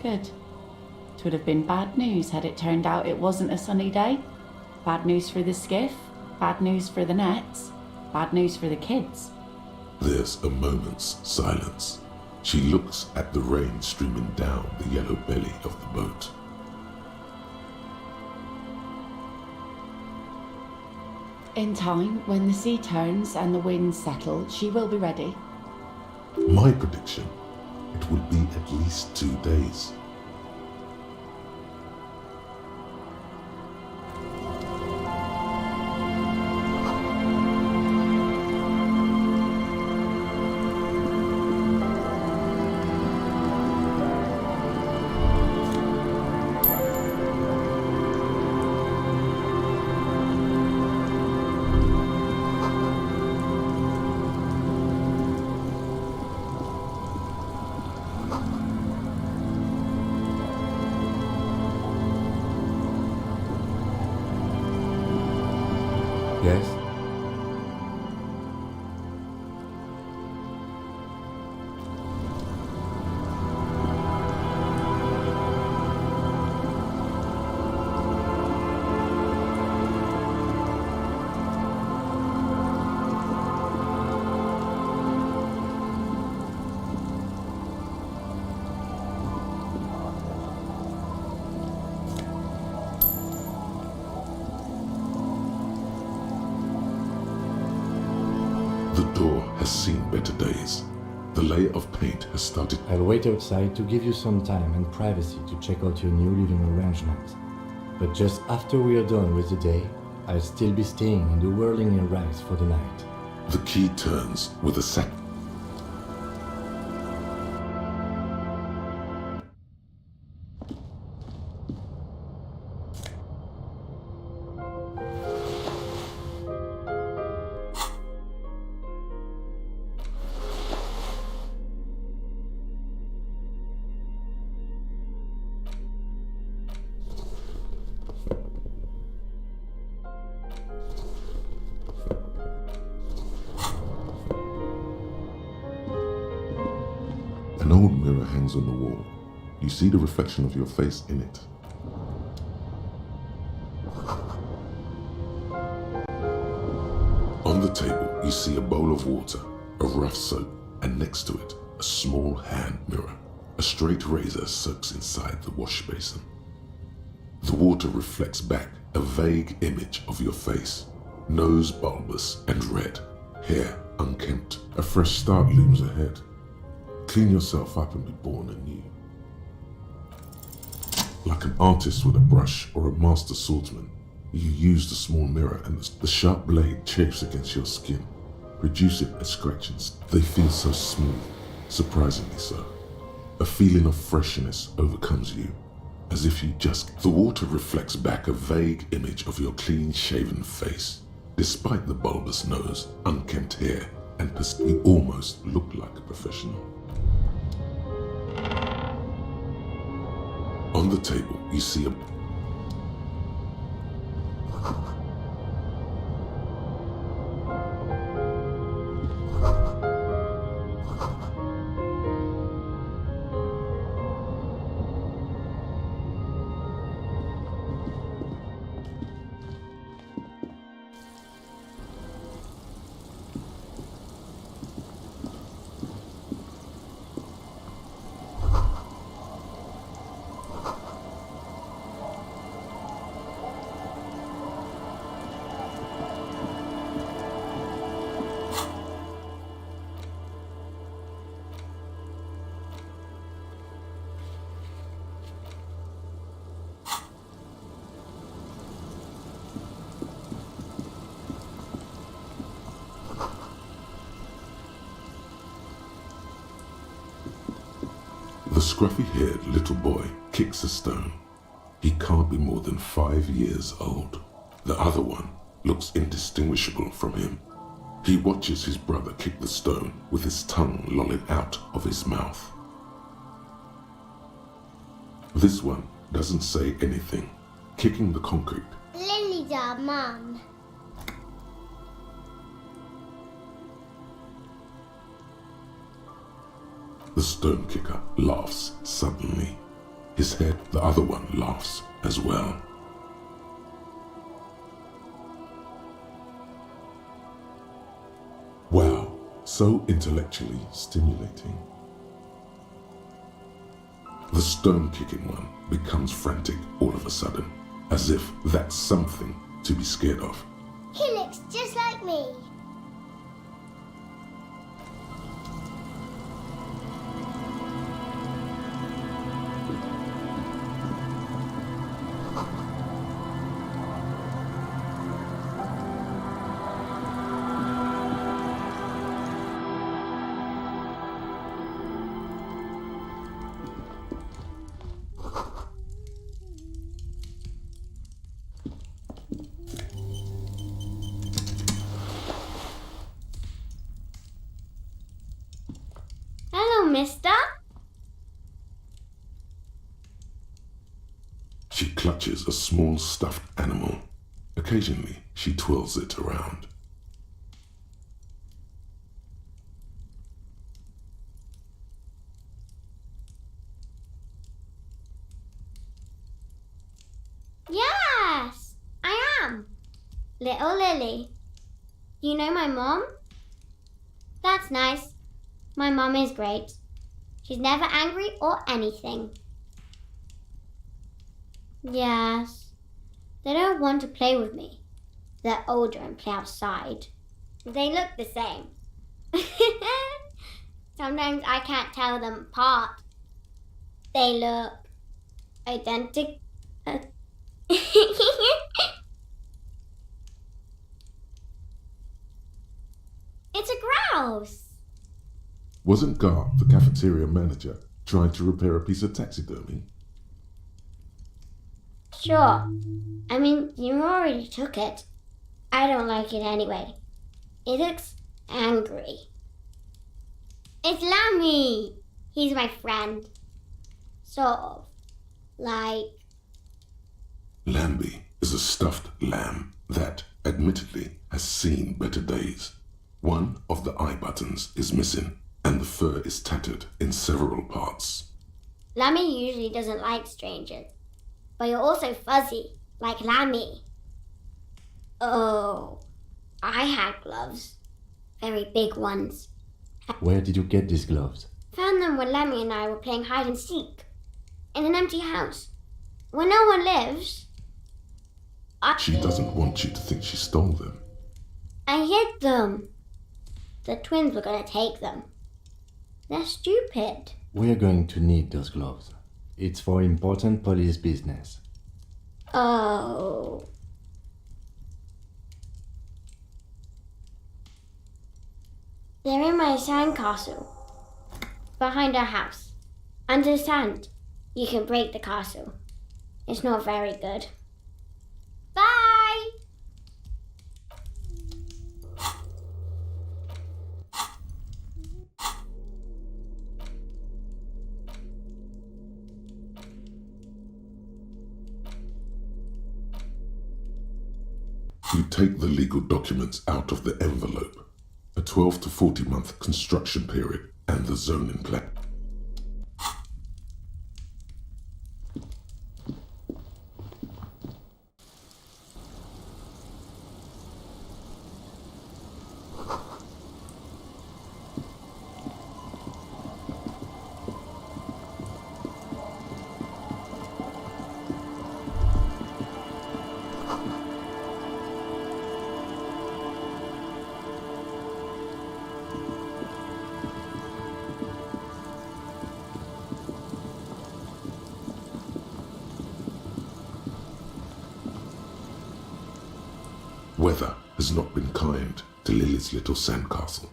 Good. It would have been bad news had it turned out it wasn't a sunny day. Bad news for the skiff, bad news for the nets, bad news for the kids. There's a moment's silence. She looks at the rain streaming down the yellow belly of the boat. In time, when the sea turns and the winds settle, she will be ready. My prediction, it will be at least 2 days. Yes? The door has seen better days. The layer of paint has started. I'll wait outside to give you some time and privacy to check out your new living arrangement. But just after we are done with the day, I'll still be staying in the whirling in rags for the night. The key turns with a sack. An old mirror hangs on the wall. You see the reflection of your face in it. On the table, you see a bowl of water, a rough soap, and next to it, a small hand mirror. A straight razor soaks inside the wash basin. The water reflects back a vague image of your face. Nose bulbous and red, hair unkempt. A fresh start looms ahead. Clean yourself up and be born anew. Like an artist with a brush or a master swordsman, you use the small mirror and the sharp blade chafes against your skin, producing scratches. They feel so smooth, surprisingly so. A feeling of freshness overcomes you, as if you just... The water reflects back a vague image of your clean-shaven face. Despite the bulbous nose, unkempt hair, and you almost look like a professional. On the table, you see a... The scruffy-haired little boy kicks a stone. He can't be more than 5 years old. The other one looks indistinguishable from him. He watches his brother kick the stone with his tongue lolling out of his mouth. This one doesn't say anything, kicking the concrete. Lily's our mum. The stone kicker laughs suddenly. His head, the other one, laughs as well. Wow, so intellectually stimulating. The stone kicking one becomes frantic all of a sudden, as if that's something to be scared of. He looks just like me. Hello, mister. She clutches a small stuffed animal. Occasionally, she twirls it around. Yes, I am. Little Lily. You know my mom? That's nice. My mom is great. She's never angry or anything. Yes. They don't want to play with me. They're older and play outside. They look the same. Sometimes I can't tell them apart. They look identical. It's a grouse. Wasn't Gar, the cafeteria manager, trying to repair a piece of taxidermy? Sure. I mean, you already took it. I don't like it anyway. It looks angry. It's Lammy. He's my friend. Sort of. Like... Lambie is a stuffed lamb that, admittedly, has seen better days. One of the eye buttons is missing, and the fur is tattered in several parts. Lammy usually doesn't like strangers. But you're also fuzzy, like Lammy. Oh, I had gloves. Very big ones. Where did you get these gloves? Found them when Lammy and I were playing hide and seek. In an empty house. Where no one lives. She doesn't want you to think she stole them. I hid them. The twins were going to take them. They're stupid. We're going to need those gloves. It's for important police business. Oh. They're in my sandcastle. Behind our house. Under sand. You can break the castle. It's not very good. Bye! You take the legal documents out of the envelope. A 12 to 40 month construction period and the zoning plan. Weather has not been kind to Lily's little sandcastle.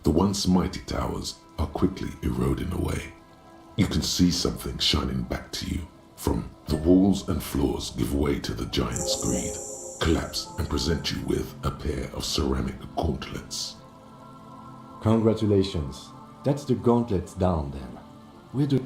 The once mighty towers are quickly eroding away. You can see something shining back to you. From the walls and floors give way to the giant's greed, collapse and present you with a pair of ceramic gauntlets. Congratulations. That's the gauntlets down then. We do...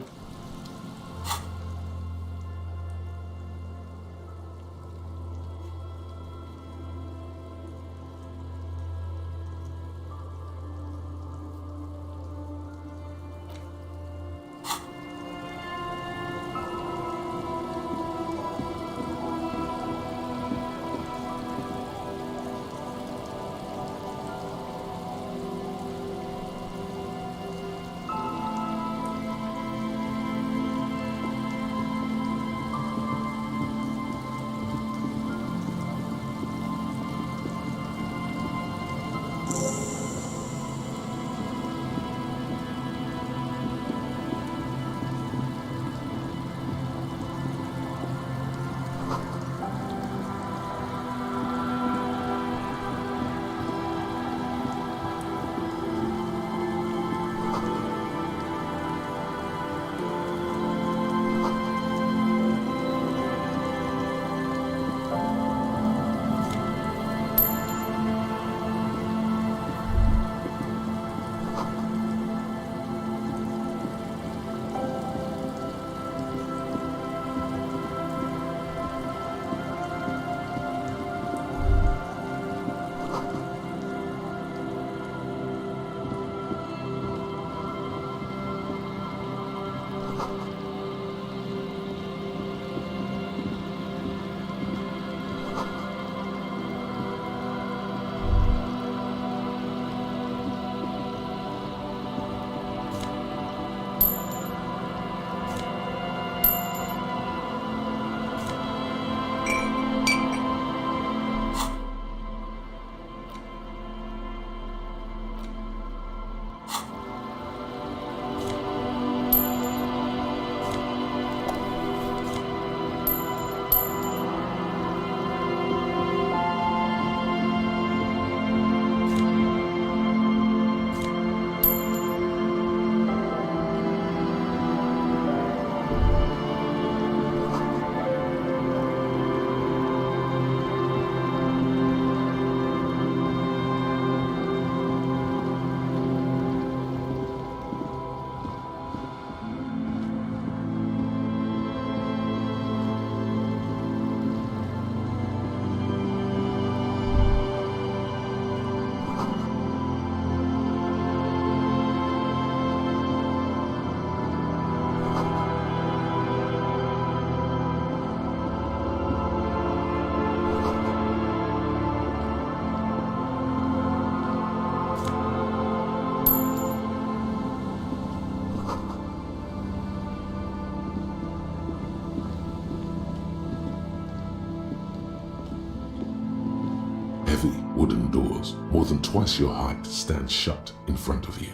heavy wooden doors, more than twice your height, stand shut in front of you.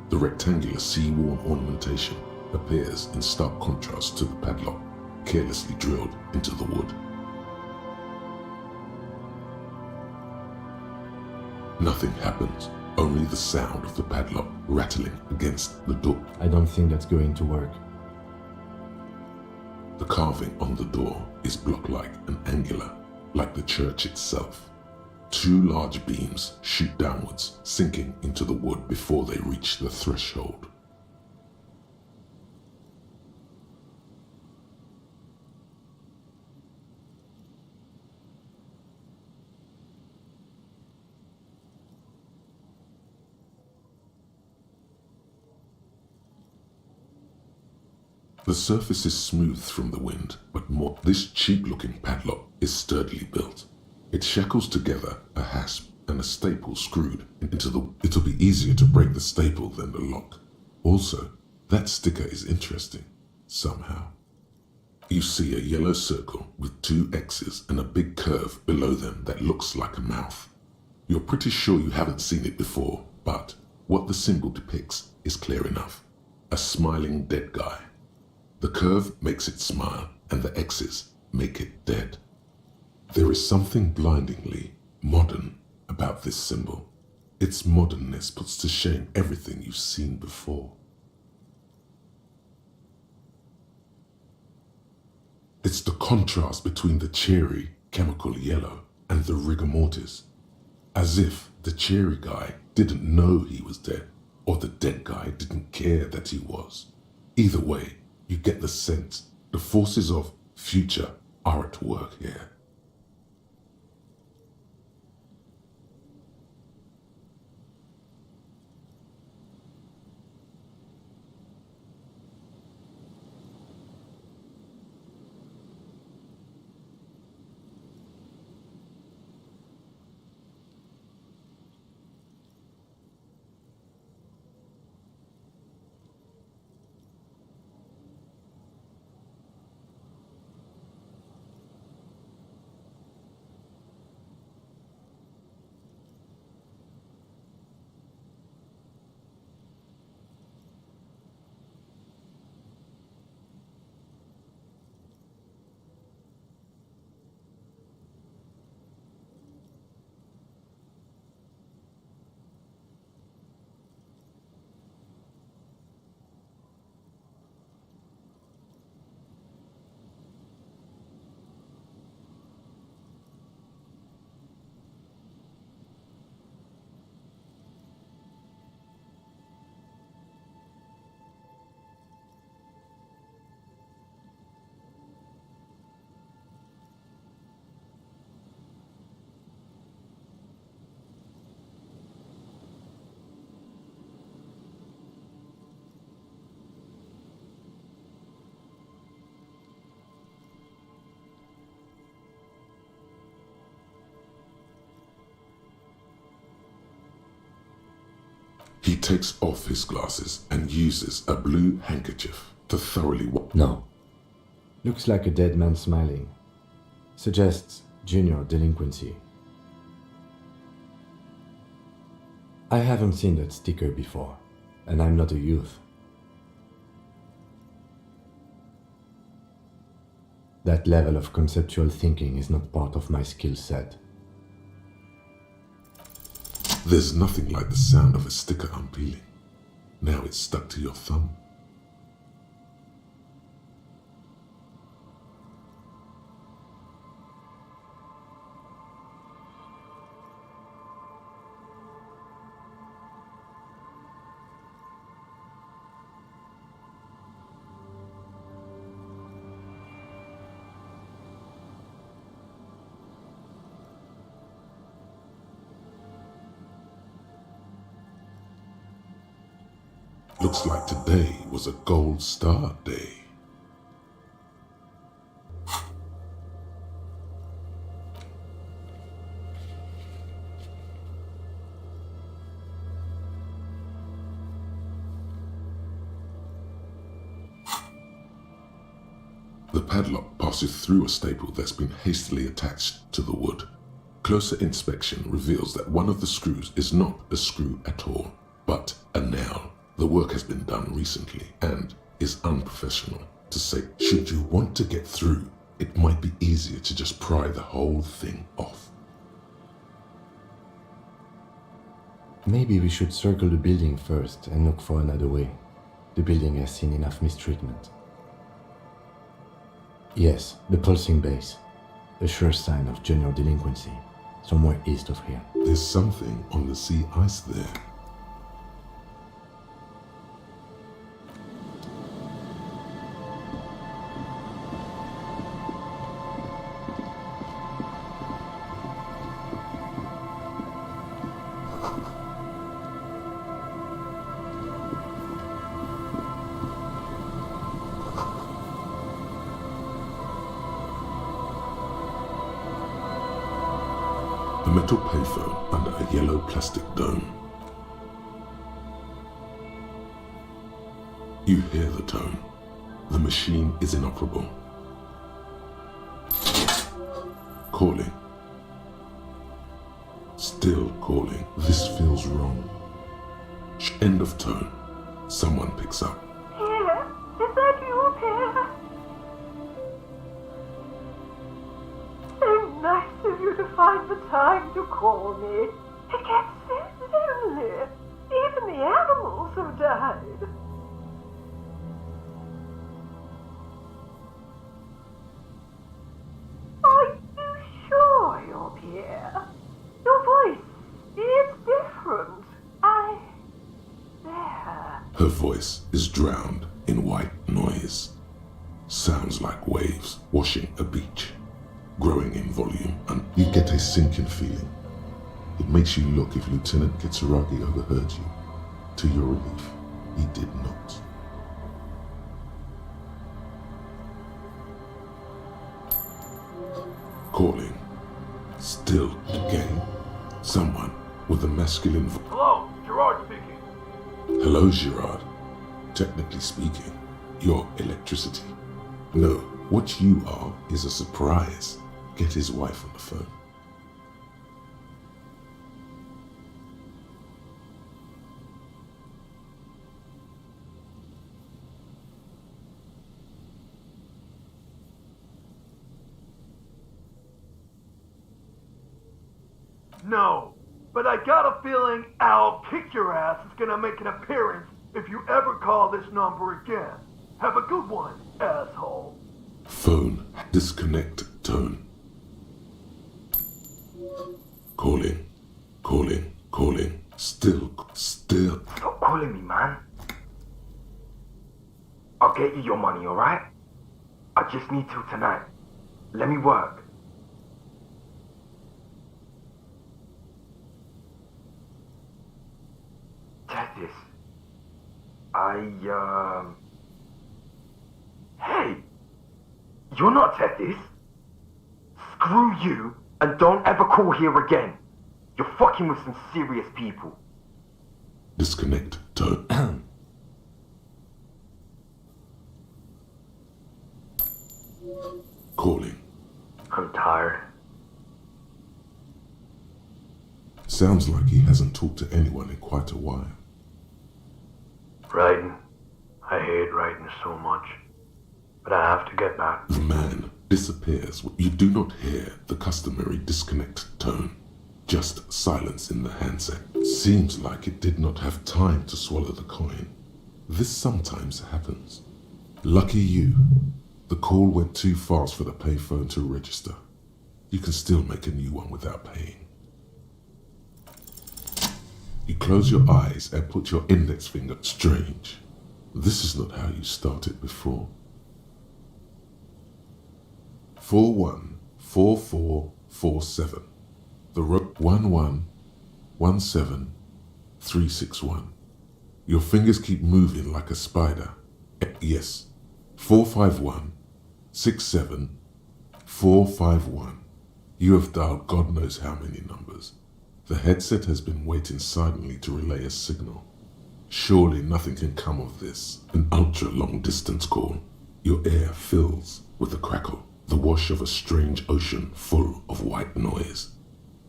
The rectangular sea-worn ornamentation appears in stark contrast to the padlock, carelessly drilled into the wood. Nothing happens, only the sound of the padlock rattling against the door. I don't think that's going to work. The carving on the door is block-like and angular, like the church itself. Two large beams shoot downwards, sinking into the wood before they reach the threshold. The surface is smooth from the wind, but more. This cheap-looking padlock is sturdily built. It shackles together a hasp and a staple screwed into the... It'll be easier to break the staple than the lock. Also, that sticker is interesting, somehow. You see a yellow circle with two X's and a big curve below them that looks like a mouth. You're pretty sure you haven't seen it before, but what the symbol depicts is clear enough. A smiling dead guy. The curve makes it smile, and the X's make it dead. There is something blindingly modern about this symbol. Its modernness puts to shame everything you've seen before. It's the contrast between the cheery, chemical yellow and the rigor mortis. As if the cheery guy didn't know he was dead, or the dead guy didn't care that he was. Either way, you get the sense the forces of future are at work here. He takes off his glasses and uses a blue handkerchief to thoroughly wipe. No. Looks like a dead man smiling. Suggests junior delinquency. I haven't seen that sticker before, and I'm not a youth. That level of conceptual thinking is not part of my skill set. There's nothing like the sound of a sticker unpeeling. Now it's stuck to your thumb. Looks like today was a gold star day. The padlock passes through a staple that's been hastily attached to the wood. Closer inspection reveals that one of the screws is not a screw at all, but a nail. The work has been done recently and is unprofessional. To say, should you want to get through, it might be easier to just pry the whole thing off. Maybe we should circle the building first and look for another way. The building has seen enough mistreatment. Yes, the pulsing base. A sure sign of junior delinquency, somewhere east of here. There's something on the sea ice there. A metal payphone under a yellow plastic dome. You hear the tone. The machine is inoperable. Calling. Still calling. This feels wrong. End of tone. Someone picks up. Pierre, is that you, Pierre? So nice of you to find the time to call me. It gets so lonely. Even the animals have died. Are you sure you're Pierre? Your voice is different. There. Her voice is drowned in white noise. Sounds like waves washing a beach, growing in volume, and you get a sinking feeling. It makes you look if Lieutenant Kitsuragi overheard you. To your relief, he did not. Calling. Still again. Someone with a masculine voice. Hello, Gerard speaking. Hello, Gerard. Technically speaking, you're electricity. No, what you are is a surprise. Get his wife on the phone. No, but I got a feeling I'll kick your ass is gonna make an appearance if you ever call this number again. Have a good one, asshole. Phone. Disconnect tone. Calling. Calling. Calling. Still. Stop calling me, man. I'll get you your money, alright? I just need till tonight. Let me work. Tethys. Hey! You're not Tethys. Screw you, and don't ever call here again. You're fucking with some serious people. Disconnect tone. Calling. I'm tired. Sounds like he hasn't talked to anyone in quite a while. Writing. I hate writing so much. But I have to get back. The man disappears. You do not hear the customary disconnect tone. Just silence in the handset. Seems like it did not have time to swallow the coin. This sometimes happens. Lucky you. The call went too fast for the payphone to register. You can still make a new one without paying. You close your eyes and put your index finger. Strange. This is not how you started before. 414447. The rope 1117361. Your fingers keep moving like a spider. Yes. 45167451. You have dialed God knows how many numbers. The headset has been waiting silently to relay a signal. Surely nothing can come of this. An ultra-long distance call. Your air fills with the crackle, the wash of a strange ocean full of white noise.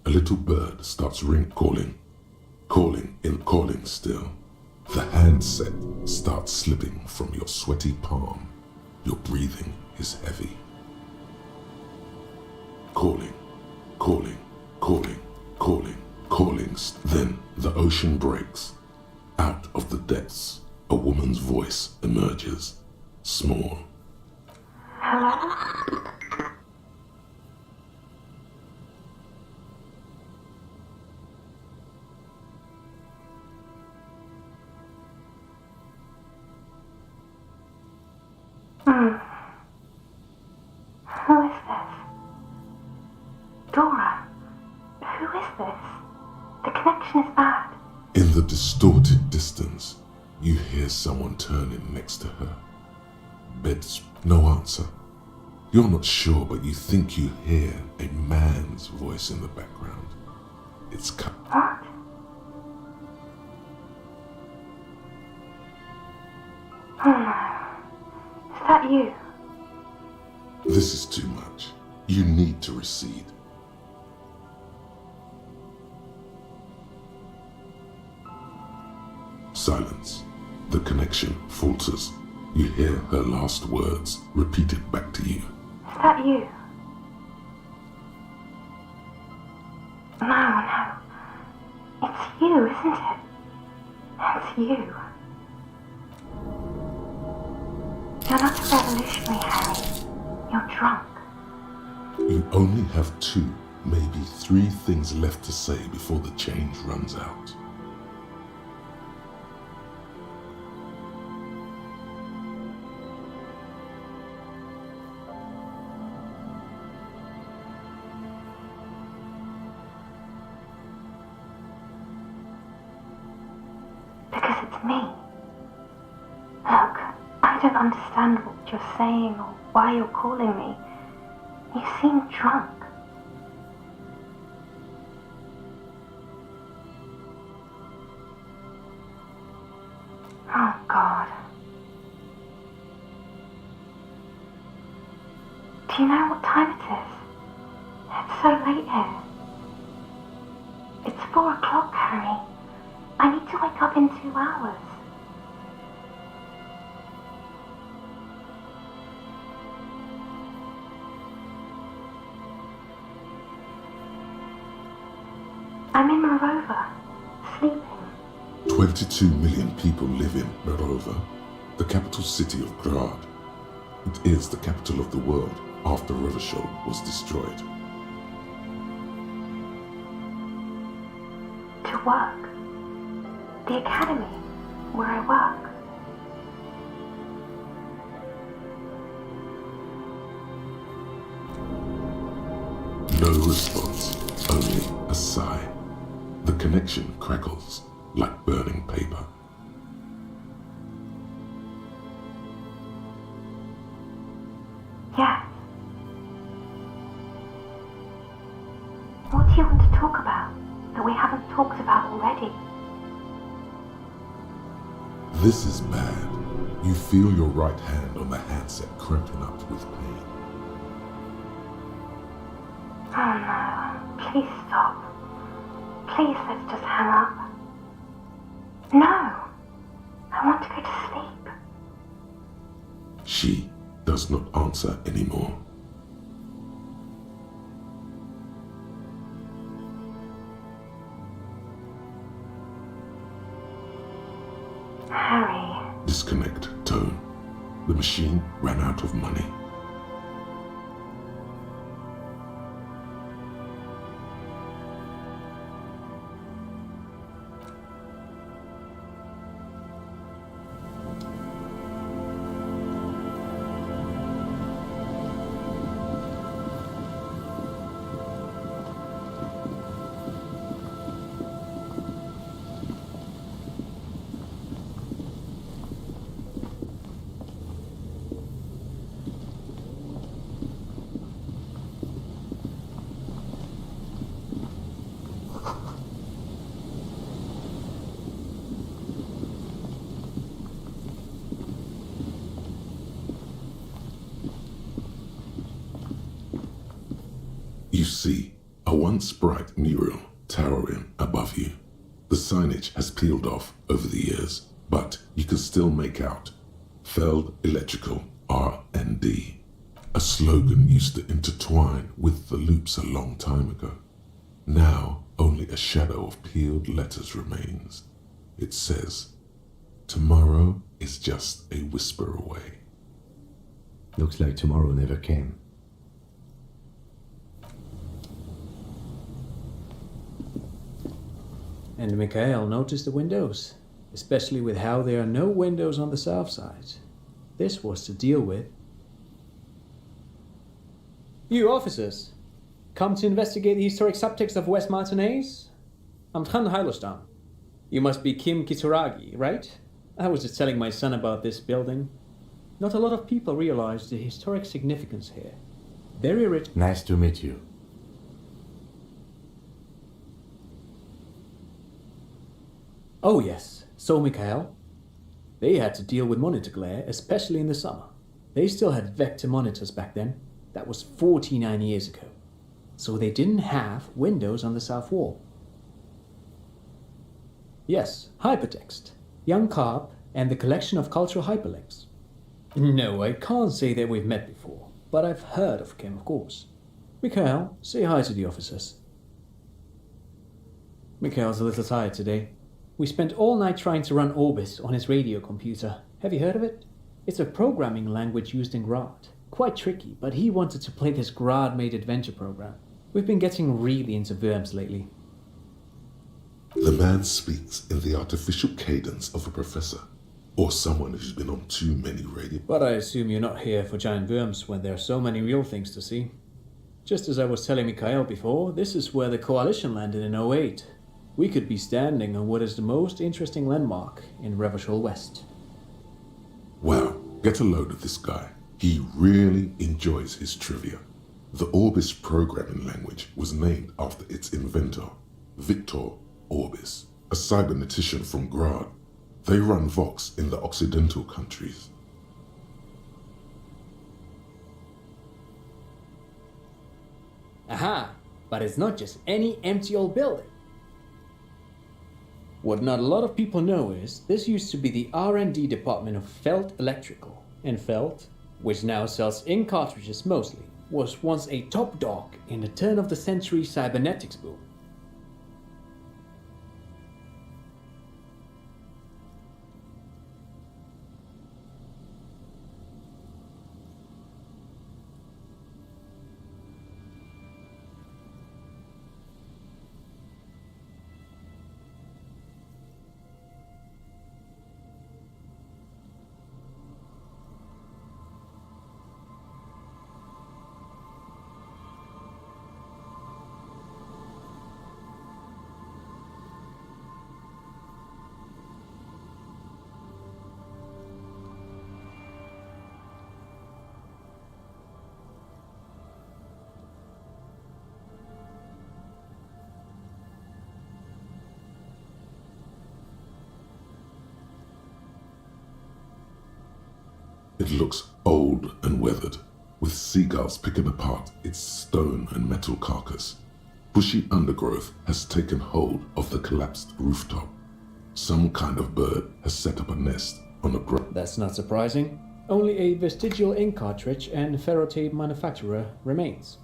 A little bird starts calling still. The handset starts slipping from your sweaty palm. Your breathing is heavy. Calling. Then the ocean breaks. Out of the depths, a woman's voice emerges, small. Hello? Who is this? Dora, who is this? The connection is bad. In the distorted distance, you hear someone turning next to her. Beds, no answer. You're not sure, but you think you hear a man's voice in the background. It's cut. What? Oh no. Is that you? This is too much. You need to recede. Silence. The connection falters. You hear her last words repeated back to you. Is that you? No. It's you, isn't it? It's you. You're not a revolutionary, Harry. You're drunk. You only have 2, maybe 3 things left to say before the change runs out. Because it's me. Look, I don't understand what you're saying or why you're calling me. You seem drunk. Oh, God. Do you know what time it is? It's so late here. It's 4 o'clock, Harry. I need to wake up in 2 hours. I'm in Morova, sleeping. 22 million people live in Morova, the capital city of Grad. It is the capital of the world after Revachol was destroyed. To work. The academy, where I work. No response, only a sigh. The connection crackles like burning paper. Yes. What do you want to talk about that we haven't talked about already? This is bad. You feel your right hand on the handset cramping up with pain. Oh no, please stop. Please, let's just hang up. No, I want to go to sleep. She does not answer anymore. Harry. Disconnect tone. The machine ran out of money. once bright mural towering above you. The signage has peeled off over the years, but you can still make out Feld Electrical R&D. A slogan used to intertwine with the loops a long time ago. Now only a shadow of peeled letters remains. It says, "Tomorrow is just a whisper away." Looks like tomorrow never came. And Mikhail noticed the windows, especially with how there are no windows on the south side. This was to deal with. You officers, come to investigate the historic subtext of West Martinez? I'm Tran Heilostam. You must be Kim Kisuragi, right? I was just telling my son about this building. Not a lot of people realize the historic significance here. Very rich. Nice to meet you. Oh yes, so Mikhail. They had to deal with monitor glare, especially in the summer. They still had vector monitors back then. That was 49 years ago. So they didn't have windows on the south wall. Yes, hypertext, Young Carp, and the collection of cultural hyperlinks. No, I can't say that we've met before, but I've heard of Kim, of course. Mikhail, say hi to the officers. Mikhail's a little tired today. We spent all night trying to run Orbis on his radio computer. Have you heard of it? It's a programming language used in Grad. Quite tricky, but he wanted to play this Grad-made adventure program. We've been getting really into verbs lately. The man speaks in the artificial cadence of a professor, or someone who's been on too many radio. But I assume you're not here for giant worms when there are so many real things to see. Just as I was telling Mikhail before, this is where the coalition landed in '08. We could be standing on what is the most interesting landmark in Revachol West. Wow, get a load of this guy. He really enjoys his trivia. The Orbis programming language was named after its inventor, Victor Orbis, a cybernetician from Grad. They run Vox in the Occidental countries. Aha! But it's not just any empty old building. What not a lot of people know is this used to be the R&D department of Feld Electrical. And Feld, which now sells ink cartridges mostly, was once a top dog in the turn-of-the-century cybernetics boom. It looks old and weathered, with seagulls picking apart its stone and metal carcass. Bushy undergrowth has taken hold of the collapsed rooftop. Some kind of bird has set up a nest on a That's not surprising. Only a vestigial ink cartridge and ferrotape manufacturer remains.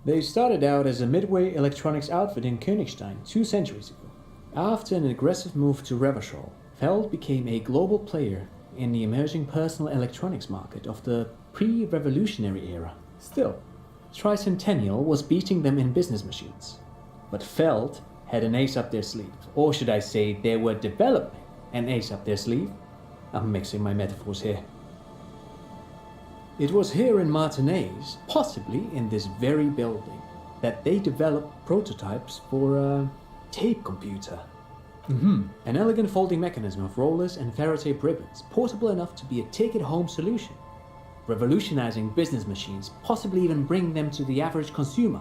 They started out as a midway electronics outfit in Königstein 2 centuries ago. After an aggressive move to Revachol, Feld became a global player in the emerging personal electronics market of the pre-revolutionary era. Still, Tricentennial was beating them in business machines. But Feld had an ace up their sleeve, or should I say they were developing an ace up their sleeve. I'm mixing my metaphors here. It was here in Martinez, possibly in this very building, that they developed prototypes for a tape computer. An elegant folding mechanism of rollers and ferrotape ribbons, portable enough to be a take-it-home solution, revolutionizing business machines, possibly even bringing them to the average consumer.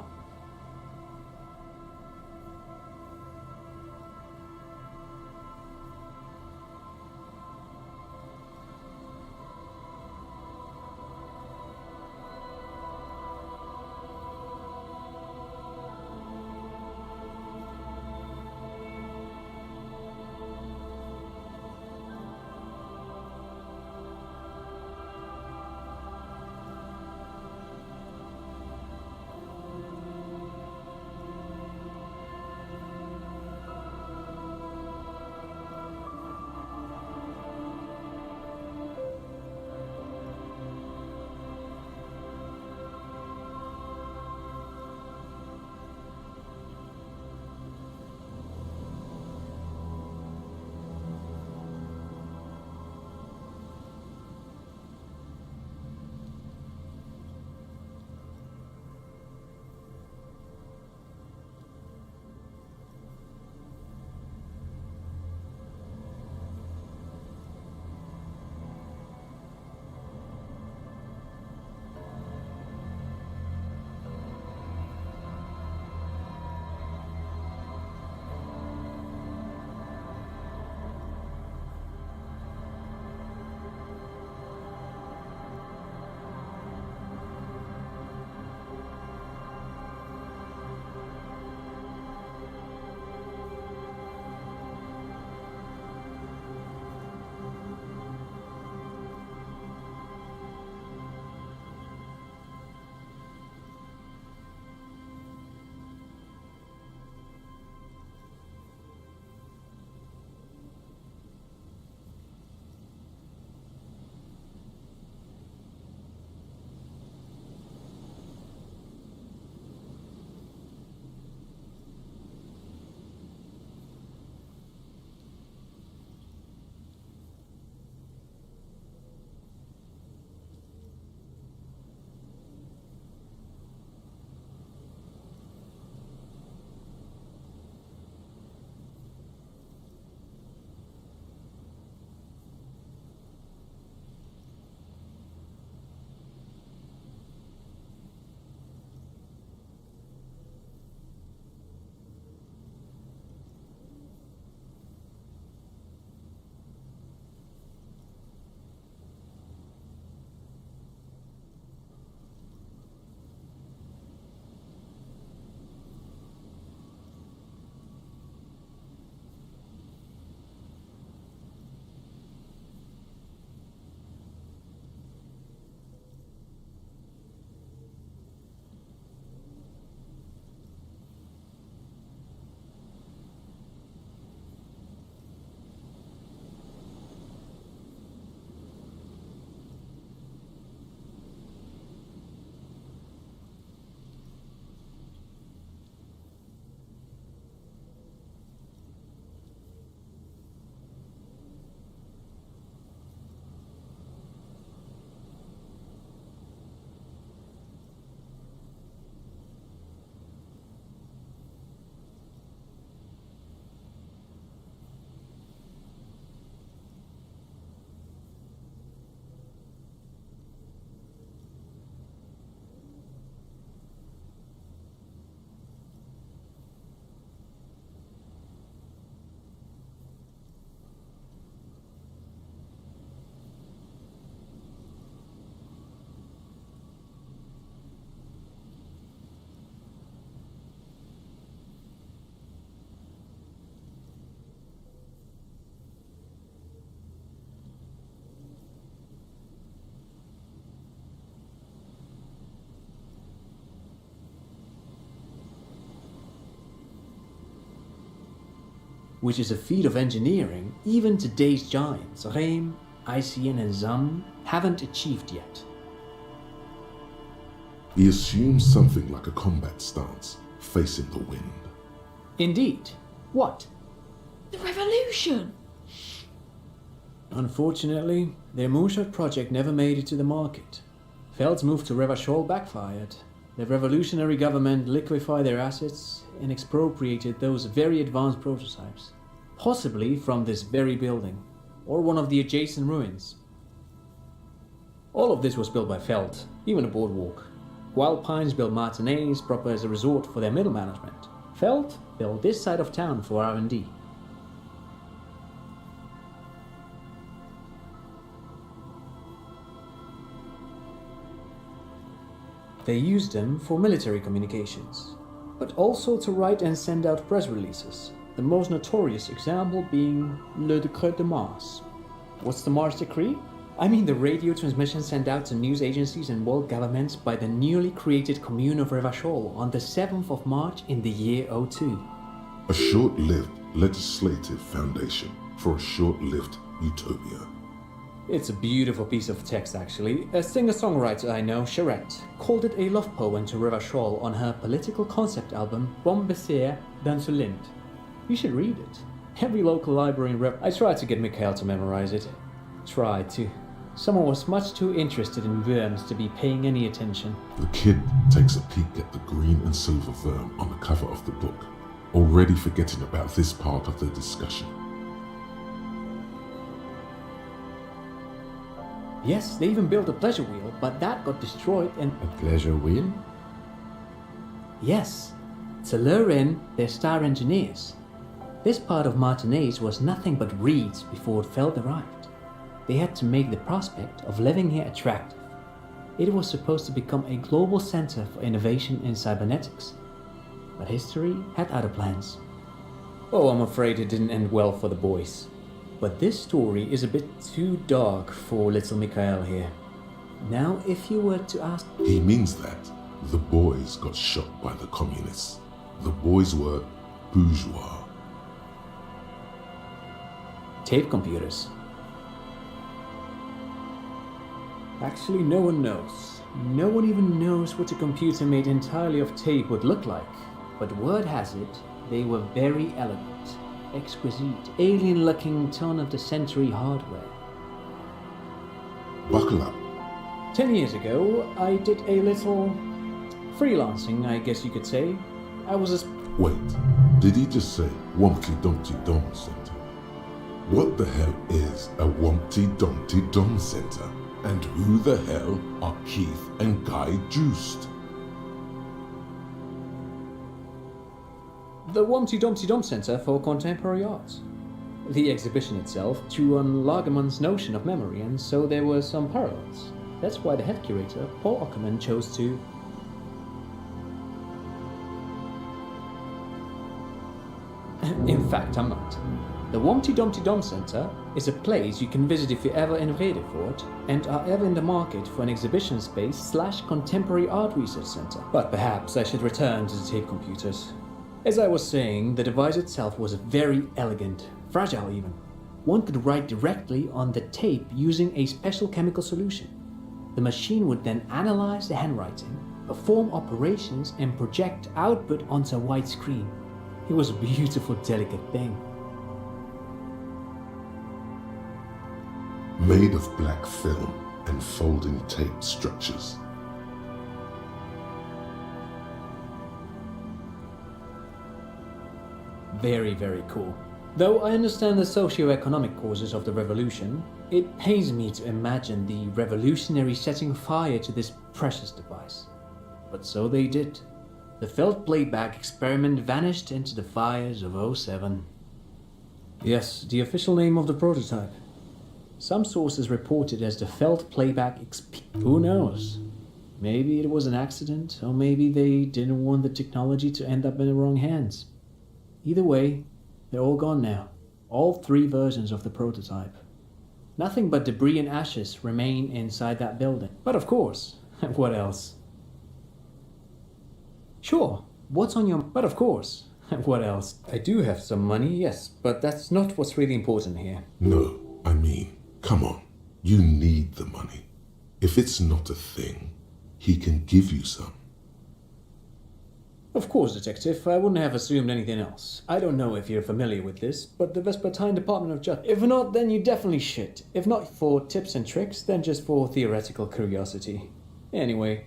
which is a feat of engineering even today's giants, Rehm, Elysium and Zam, haven't achieved yet. He assumes something like a combat stance, facing the wind. Indeed. What? The revolution! Unfortunately, their moonshot project never made it to the market. Veld's move to Revachol backfired. The revolutionary government liquefied their assets and expropriated those very advanced prototypes, possibly from this very building, or one of the adjacent ruins. All of this was built by Veld, even the boardwalk. Wild Pines built Martinez proper as a resort for their middle management. Veld built this side of town for R&D. They used them for military communications, but also to write and send out press releases, the most notorious example being Le Décret de Mars. What's the Mars Decree? I mean the radio transmission sent out to news agencies and world governments by the newly created Commune of Revachol on the 7th of March in the year 02. A short-lived legislative foundation for a short-lived utopia. It's a beautiful piece of text, actually. A singer-songwriter I know, Charette, called it a love poem to Revachol on her political concept album Bon Baiser dans le Lind. You should read it. Every local library in I tried to get Mikhail to memorize it. Tried to. Someone was much too interested in worms to be paying any attention. The kid takes a peek at the green and silver worm on the cover of the book, already forgetting about this part of the discussion. Yes, they even built a pleasure wheel, but that got destroyed and... A pleasure wheel? Yes, to lure in their star engineers. This part of Martinez was nothing but reeds before Veld arrived. They had to make the prospect of living here attractive. It was supposed to become a global center for innovation in cybernetics. But history had other plans. Oh, I'm afraid it didn't end well for the boys. But this story is a bit too dark for little Mikhail here. Now, if you were to ask... He means that the boys got shot by the communists. The boys were bourgeois. Tape computers. Actually, no one knows. No one even knows what a computer made entirely of tape would look like. But word has it, they were very elegant. Exquisite, alien-looking turn-of-the-century hardware. Buckle up. 10 years ago, I did a little freelancing, I guess you could say. I was a... Wait, did he just say Wumpty Dumpty Dum Center? What the hell is a Wumpty Dumpty Dum Center? And who the hell are Keith and Guy Joost? The Wumpty Dumpty Dum Center for Contemporary Art. The exhibition itself drew on Lagerman's notion of memory, and so there were some parallels. That's why the head curator, Paul Ockerman, chose to... In fact, I'm not. The Wumpty Dumpty Dum Center is a place you can visit if you're ever in Redefort and are ever in the market for an exhibition space / contemporary art research center. But perhaps I should return to the tape computers. As I was saying, the device itself was very elegant, fragile even. One could write directly on the tape using a special chemical solution. The machine would then analyze the handwriting, perform operations and project output onto a white screen. It was a beautiful, delicate thing. Made of black film and folding tape structures. Very, very cool. Though I understand the socio-economic causes of the revolution, it pains me to imagine the revolutionaries setting fire to this precious device. But so they did. The Veld playback experiment vanished into the fires of 07. Yes, the official name of the prototype. Some sources report it as the Veld playback XP. Who knows? Maybe it was an accident, or maybe they didn't want the technology to end up in the wrong hands. Either way, they're all gone now. All 3 versions of the prototype. Nothing but debris and ashes remain inside that building. But of course, what else? Sure, what's on your... But of course, What else? I do have some money, yes, but that's not what's really important here. No, I mean, come on. You need the money. If it's not a thing, he can give you some. Of course, Detective. I wouldn't have assumed anything else. I don't know if you're familiar with this, but the Vespertine Department of Justice. If not, then you definitely should. If not for tips and tricks, then just for theoretical curiosity. Anyway.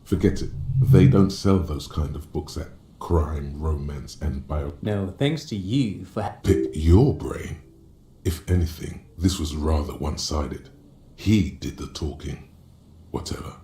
Forget it. They don't sell those kind of books at crime, romance, and bio. No, thanks to you for... Pick your brain. If anything, this was rather one-sided. He did the talking. Whatever.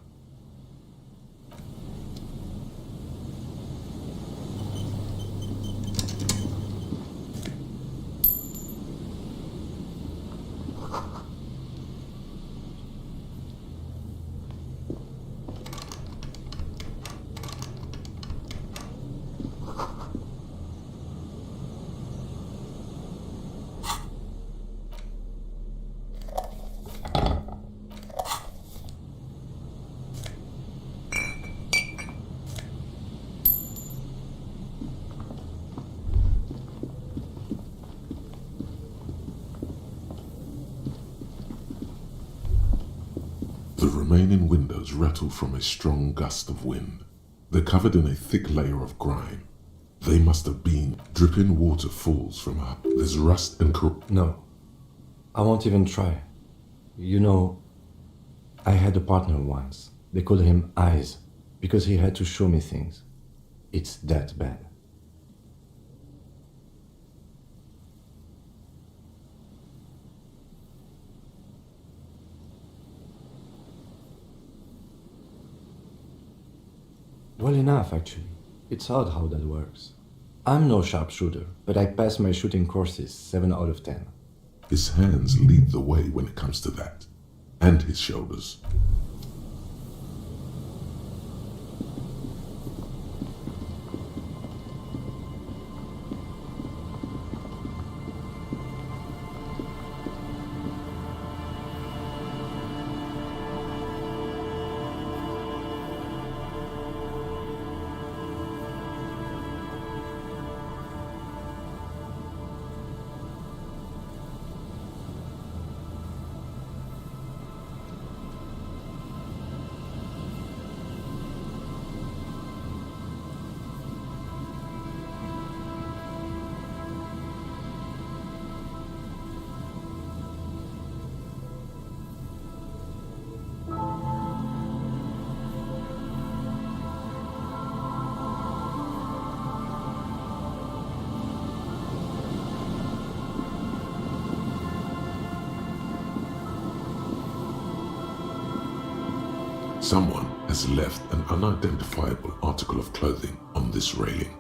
The remaining windows rattle from a strong gust of wind. They're covered in a thick layer of grime. They must have been. Dripping water falls from up. There's rust and No. I won't even try. You know, I had a partner once. They called him Eyes, because he had to show me things. It's that bad. Well enough, actually. It's odd how that works. I'm no sharpshooter, but I pass my shooting courses 7 out of 10. His hands lead the way when it comes to that. And his shoulders. Someone has left an unidentifiable article of clothing on this railing.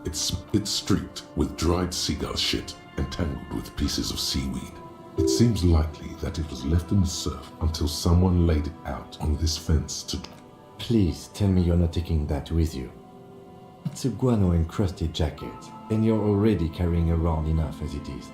It's streaked with dried seagull shit and tangled with pieces of seaweed. It seems likely that it was left in the surf until someone laid it out on this fence to... Please tell me you're not taking that with you. It's a guano-encrusted jacket, and you're already carrying around enough as it is.